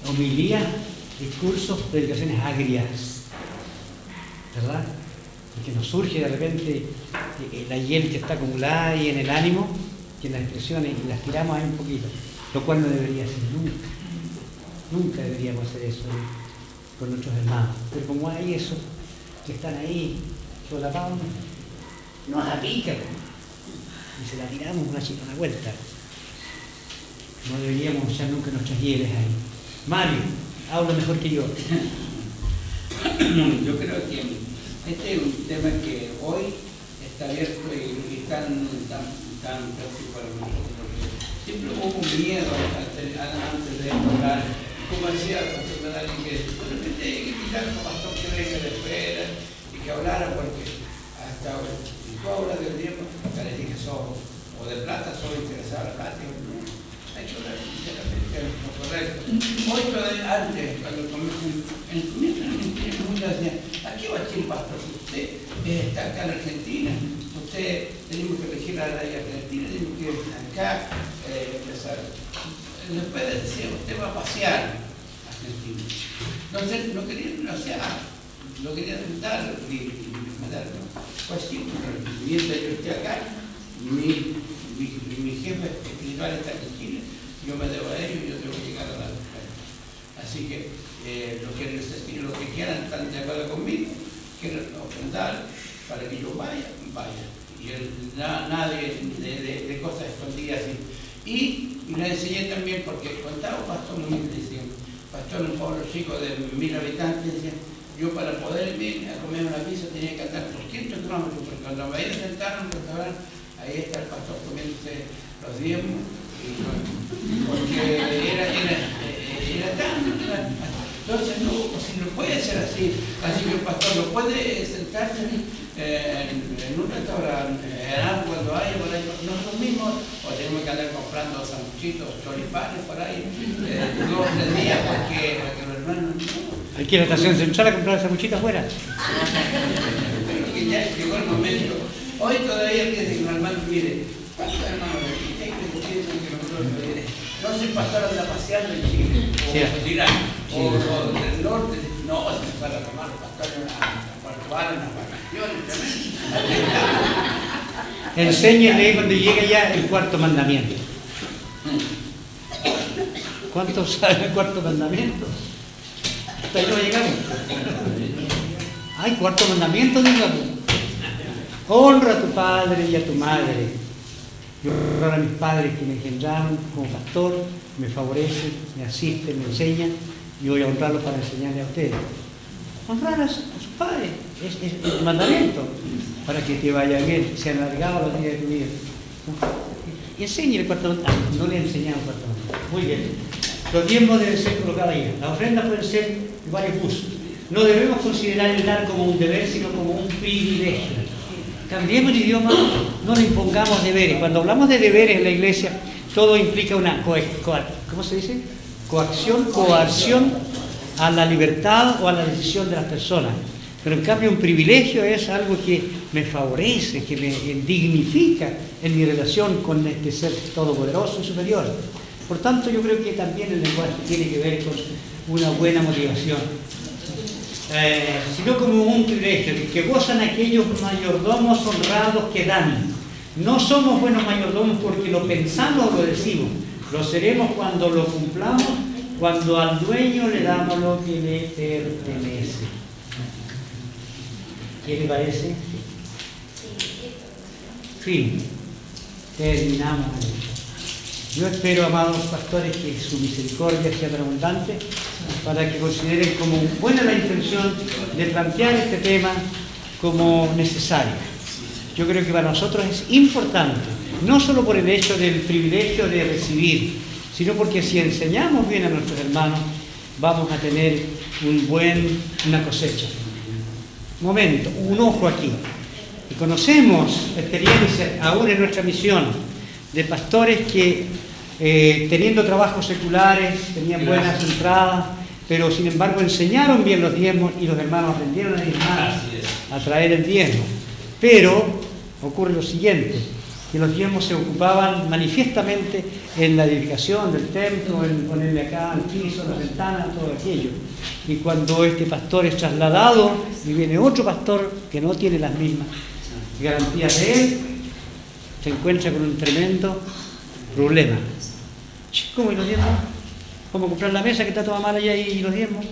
homilías, discursos, predicaciones agrias, ¿verdad? Porque nos surge de repente la hiel que está acumulada ahí en el ánimo, que en las expresiones, y las tiramos ahí un poquito, lo cual no debería ser nunca. Nunca deberíamos hacer eso con nuestros hermanos. Pero como hay esos que están ahí solapados, nos apica y se la tiramos una vuelta. No deberíamos echar nunca nuestras hieles ahí. Mario, habla mejor que yo. Yo creo que este es un tema que hoy está abierto y tan práctico para nosotros, porque siempre hubo un miedo antes de hablar. Como decía el pastor Medal, que de repente hay que invitar a un pastor que venga de fuera y que hablara, porque hasta ahora, si tú hablas del tiempo, acá le dije o de plata, solo interesaba la plata, no, hay que hablar sinceramente, es lo correcto. Hoy todavía, antes, cuando en el comienzo de la mentira, muchos decían, ¿a qué va a ir el pastor? Usted está acá en Argentina, tenemos que elegir a la ley argentina, tenemos que acá empezar. Después decía, usted va a pasear a Argentina. Entonces, no querían pasear, lo querían sentar y mandarlo. Pues sí, mientras yo esté acá, mi jefe espiritual está en Chile, yo me debo a ellos y yo tengo que llegar a la mujer. Así que lo que quieran están de acuerdo conmigo, quieren ofrendar para que yo vaya. Y nadie de cosas escondidas así. Y le enseñé también, porque contaba un pastor humilde, decía, pastor en un pueblo chico de 1000 habitantes, decía, yo para poder ir a comer una pizza tenía que andar 200 kilómetros, porque cuando me iba a sentar en un restaurante, ahí está el pastor comiéndose los diezmos, porque era tan. Entonces, si no puede ser así que el pastor no puede sentarse en un restaurante, cuando haya por ahí, nosotros mismos, o tenemos que andar comprando sanguchitos, choripanes por ahí, 2 o 3 días, porque los hermanos no. Aquí en la estación central a comprar sanguchitos afuera. Que ya llegó el momento. Hoy todavía el que dice, hermano, mire, ¿cuántos hermanos de aquí hay que piensan que nosotros no se pasaron a paseando en Chile? O dirán, o del norte, no, se para tomar pastores a Portugal, unas vacaciones, Enséñele cuando llegue ya el 4.º mandamiento. ¿Cuántos saben el 4.º mandamiento? Hasta ahí no llegamos. Ay, 4.º mandamiento, dígame. Honra a tu padre y a tu madre. Yo honro a mis padres que me engendraron como pastor, me favorecen, me asisten, me enseñan, y voy a honrarlos para enseñarle a ustedes. Honrar a sus padres es el mandamiento para que te vaya bien, sean alargados los días de tu vida. Y enseñe el 4.º mandamiento. No le he enseñado el 4.º mandamiento. Muy bien. Los diezmos deben ser colocados ahí. Las ofrendas pueden ser de varios usos. No debemos considerar el dar como un deber, sino como un privilegio. Cambiemos el idioma, no le impongamos deberes. Cuando hablamos de deberes en la iglesia, todo implica una ¿cómo se dice? Coacción a la libertad o a la decisión de las personas. Pero en cambio un privilegio es algo que me favorece, que me dignifica en mi relación con este ser todopoderoso y superior. Por tanto, yo creo que también el lenguaje tiene que ver con una buena motivación. Sino como un privilegio, que gozan aquellos mayordomos honrados que dan. No somos buenos mayordomos porque lo pensamos o lo decimos. Lo seremos cuando lo cumplamos, cuando al dueño le damos lo que le pertenece. ¿Qué le parece? Fin. Terminamos. Yo espero, amados pastores, que su misericordia sea tan abundante para que consideren como buena la intención de plantear este tema como necesario. Yo creo que para nosotros es importante, no solo por el hecho del privilegio de recibir, sino porque si enseñamos bien a nuestros hermanos, vamos a tener una cosecha. Momento, un ojo aquí. Y conocemos experiencias, aún en nuestra misión, de pastores que teniendo trabajos seculares, tenían buenas entradas, pero sin embargo enseñaron bien los diezmos y los hermanos aprendieron a diezmar, a traer el diezmo. Pero ocurre lo siguiente, que los diezmos se ocupaban manifiestamente en la edificación del templo, en ponerle acá al piso, las ventanas, todo aquello. Y cuando este pastor es trasladado y viene otro pastor que no tiene las mismas garantías de él, se encuentra con un tremendo problema. ¿Cómo y los diezmos? ¿Cómo comprar la mesa que está toda mala allá y los diezmos?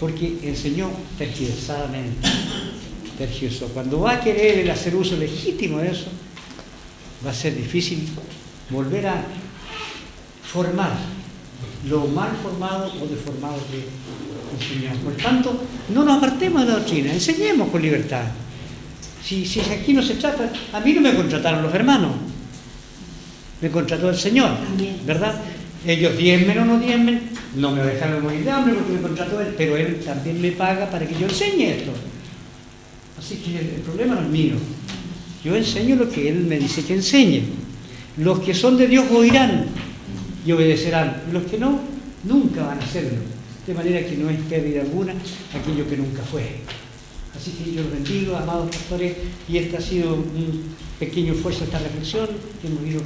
Porque enseñó tergiversadamente. tergiversó. Cuando va a querer él hacer uso legítimo de eso, va a ser difícil volver a formar lo mal formado o deformado que enseñamos. Por tanto, no nos apartemos de la doctrina, enseñemos con libertad. Si aquí no se trata, a mí no me contrataron los hermanos, me contrató el Señor, ¿verdad? Ellos diezmen o no diezmen, no me dejaron morir de hambre porque me contrató Él, pero Él también me paga para que yo enseñe esto. Así que el problema no es mío. Yo enseño lo que Él me dice que enseñe. Los que son de Dios oirán y obedecerán. Los que no, nunca van a hacerlo. De manera que no es pérdida alguna aquello que nunca fue. Así que yo los bendigo, amados pastores, y este ha sido un pequeño esfuerzo, esta reflexión que hemos ido.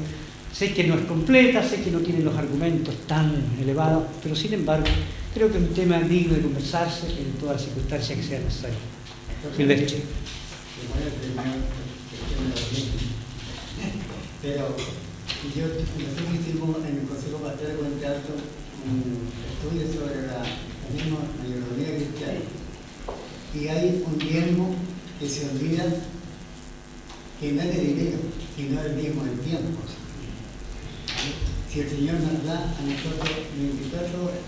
Sé que no es completa, sé que no tiene los argumentos tan elevados, pero sin embargo, creo que es un tema digno de conversarse en todas las circunstancias que sean necesarias. Silvestre. Pero nosotros hicimos en el Consejo Pastoral de Puente Alto un estudio sobre la misma mayordomía cristiana. Y hay un diezmo que se olvida que no es de dinero, sino el diezmo del tiempo. Si el Señor nos da a nosotros 24 horas,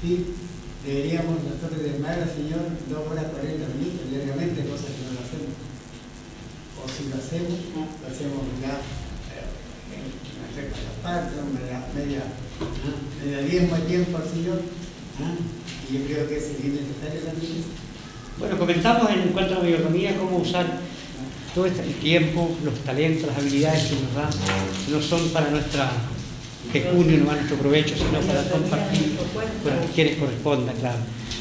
sí, deberíamos nosotros diezmar al Señor 2 horas 40 minutos diariamente, cosas que no lo hacemos. O si lo hacemos ya una recta parte, media diezmo de tiempo al Señor. Y yo creo que es necesario también. Bueno, comentamos en cuanto a la mayordomía cómo usar todo el tiempo, los talentos, las habilidades que nos dan, no son para nuestra pecunio, no para nuestro provecho, sino para compartir con quienes corresponda, claro.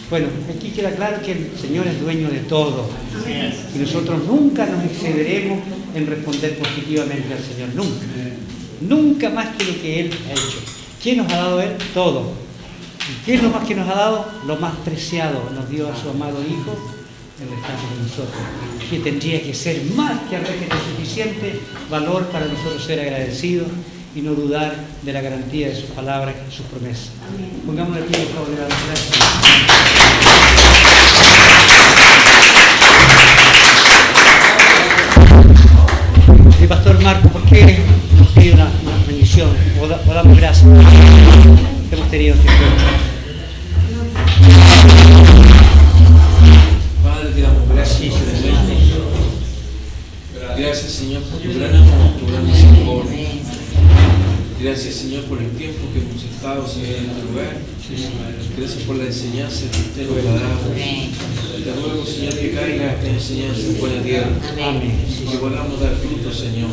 Bueno, aquí queda claro que el Señor es dueño de todo y nosotros nunca nos excederemos en responder positivamente al Señor, nunca. Nunca más que lo que Él ha hecho. ¿Qué nos ha dado Él? Todo. ¿Y qué es lo más que nos ha dado? Lo más preciado, nos dio a su amado Hijo, el restante de nosotros, que tendría que ser más que suficiente valor para nosotros ser agradecidos y no dudar de la garantía de sus palabras y sus promesas. Pongámosle aquí por favor, gracias. Sí, Pastor Marco, ¿por qué hemos tenido una bendición? O damos gracias. Hemos tenido este encuentro. Padre, te damos gracias por este momento. Gracias, Señor, por tu gran amor, tu gran misericordia. Gracias, Señor, por el tiempo que hemos estado, Señor, en tu lugar. Gracias por la enseñanza que usted nos ha dado. Te ruego, Señor, que caiga esta enseñanza en buena tierra. Y que podamos dar fruto, Señor.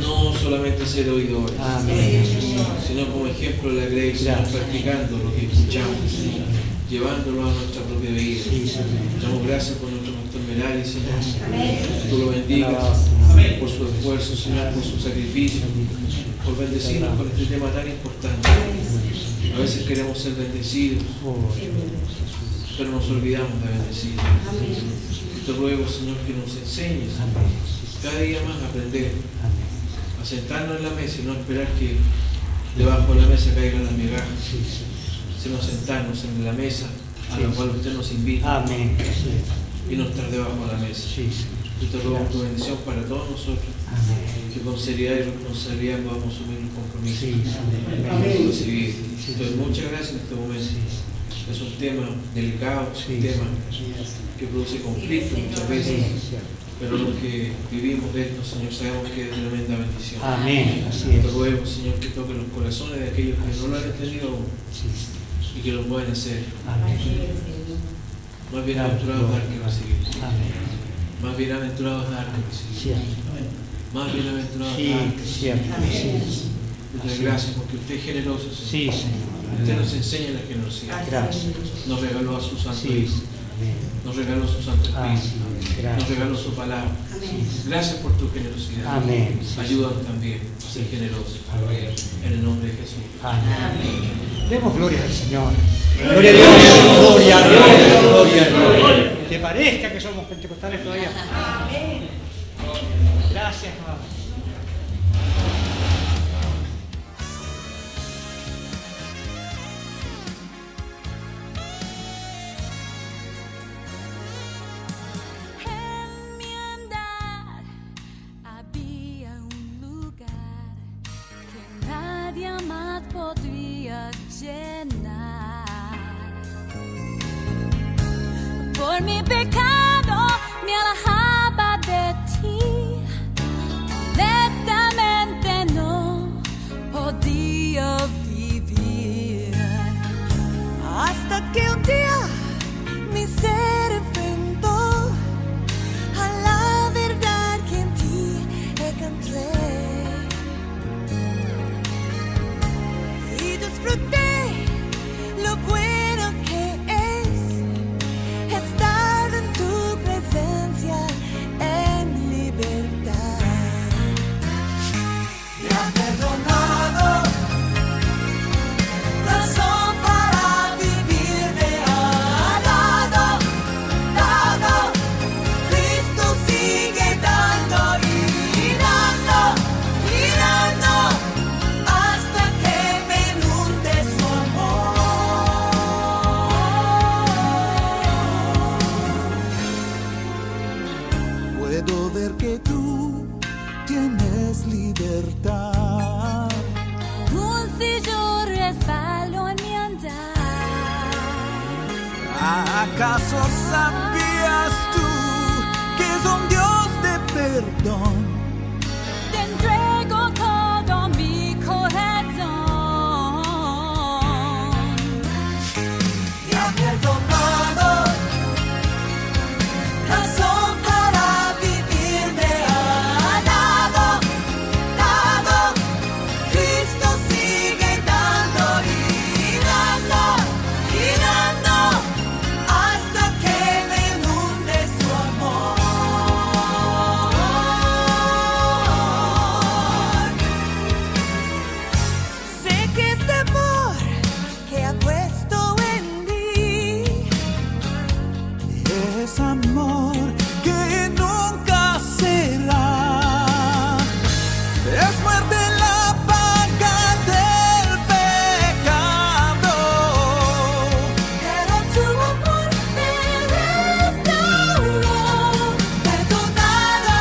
No solamente ser oidores, sino como ejemplo de la iglesia, practicando lo que escuchamos, Señor, llevándolo a nuestra propia vida. Damos gracias por nuestro pastor Merari, Señor. Que tú lo bendigas por su esfuerzo, Señor, por su sacrificio, por bendecirnos con este tema tan importante. A veces queremos ser bendecidos, pero nos olvidamos de bendecir. Te ruego, Señor, que nos enseñes cada día más a aprender, a sentarnos en la mesa y no esperar que debajo de la mesa caigan las migajas, sino sentarnos en la mesa a la cual usted nos invita y no estar debajo de la mesa. Yo te ruego tu bendición para todos nosotros, que con seriedad y responsabilidad podamos asumir un compromiso. Entonces, muchas gracias en este momento. Es un tema delicado, es un tema que produce conflicto muchas veces, pero lo que vivimos de esto, Señor, sabemos que es de tremenda bendición. Te ruego, Señor, que toque los corazones de aquellos que no lo han entendido aún y que lo puedan hacer. Más bienaventurados dar que recibir. Más bienaventurados dar que recibir. Más bienaventurados dar que recibir. Muchas gracias porque usted es generoso, Señor. Usted nos enseña la generosidad. Nos regaló a su Santo Hijo. Nos regaló su Santo Espíritu. Nos regaló su palabra. Gracias por tu generosidad. Ayúdanos también a ser generosos. En el nombre de Jesús. Demos gloria al Señor. Gloria a Dios. Gloria a Dios. Gloria a Dios. Que parezca que somos pentecostales todavía. Gracias, Padre. por mi pecado me alejaba de ti. Honestamente no podía vivir, hasta que un día mi ser enfrentó a la verdad que en ti encontré, y disfruté lo bueno que es estar en tu presencia en libertad. Me ha perdonado, razón para vivir me ha dado, Cristo sigue dando y dando, hasta que me inunde su amor. Puedo ver que tú tienes libertad. Si yo resbalo en mi andar, ¿acaso sabías tú que es un Dios de perdón? Te entrego todo mi corazón. Me ha perdonado, razón para vivir me ha dado, Cristo sigue dando y dando, hasta que me inunde su amor. Sé que este amor que ha puesto en mí es amor que nunca será. Es muerte la paga del pecado, pero tu amor me restauró. Perdonado.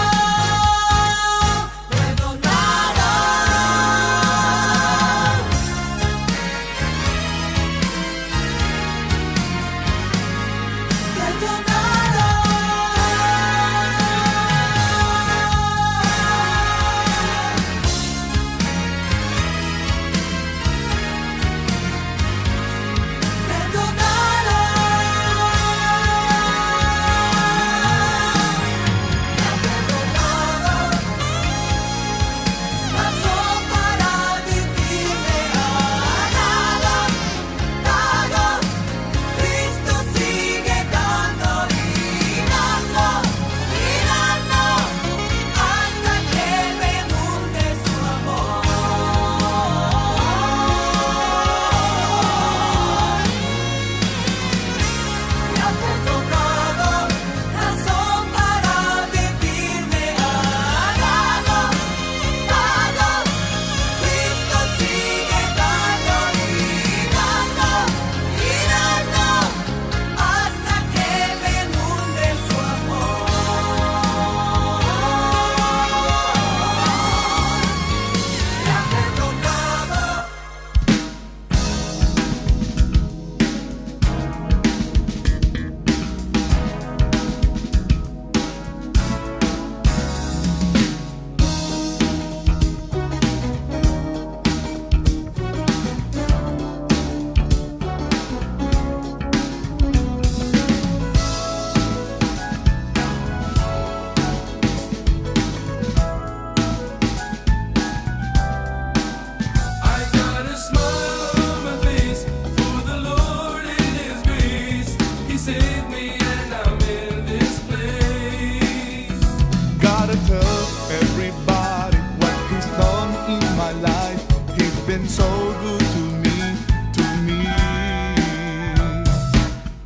Razón para vivir me ha dado, Cristo sigue dando y dando, hasta que me inunde su amor. Me ha perdonado, razón para vivir me ha dado, Cristo sigue dando y dando, hasta que me inunde su amor. Me ha perdonado. I got a smile on my face, for the Lord in His grace, He saved me and I'm in this place. Gotta tell everybody what He's done in my life. He's been so good to me, to me.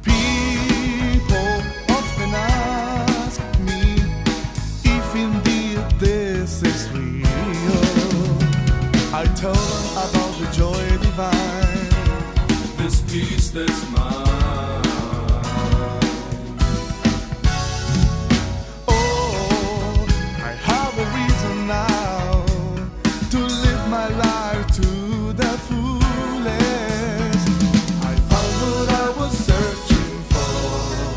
People often ask me if indeed this is real. I tell them about the joy divine, This peace that's mine. oh, I have a reason now to live my life to the fullest. I found what I was searching for.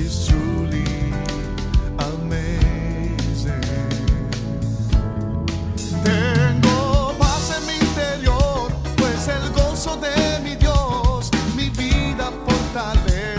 is true.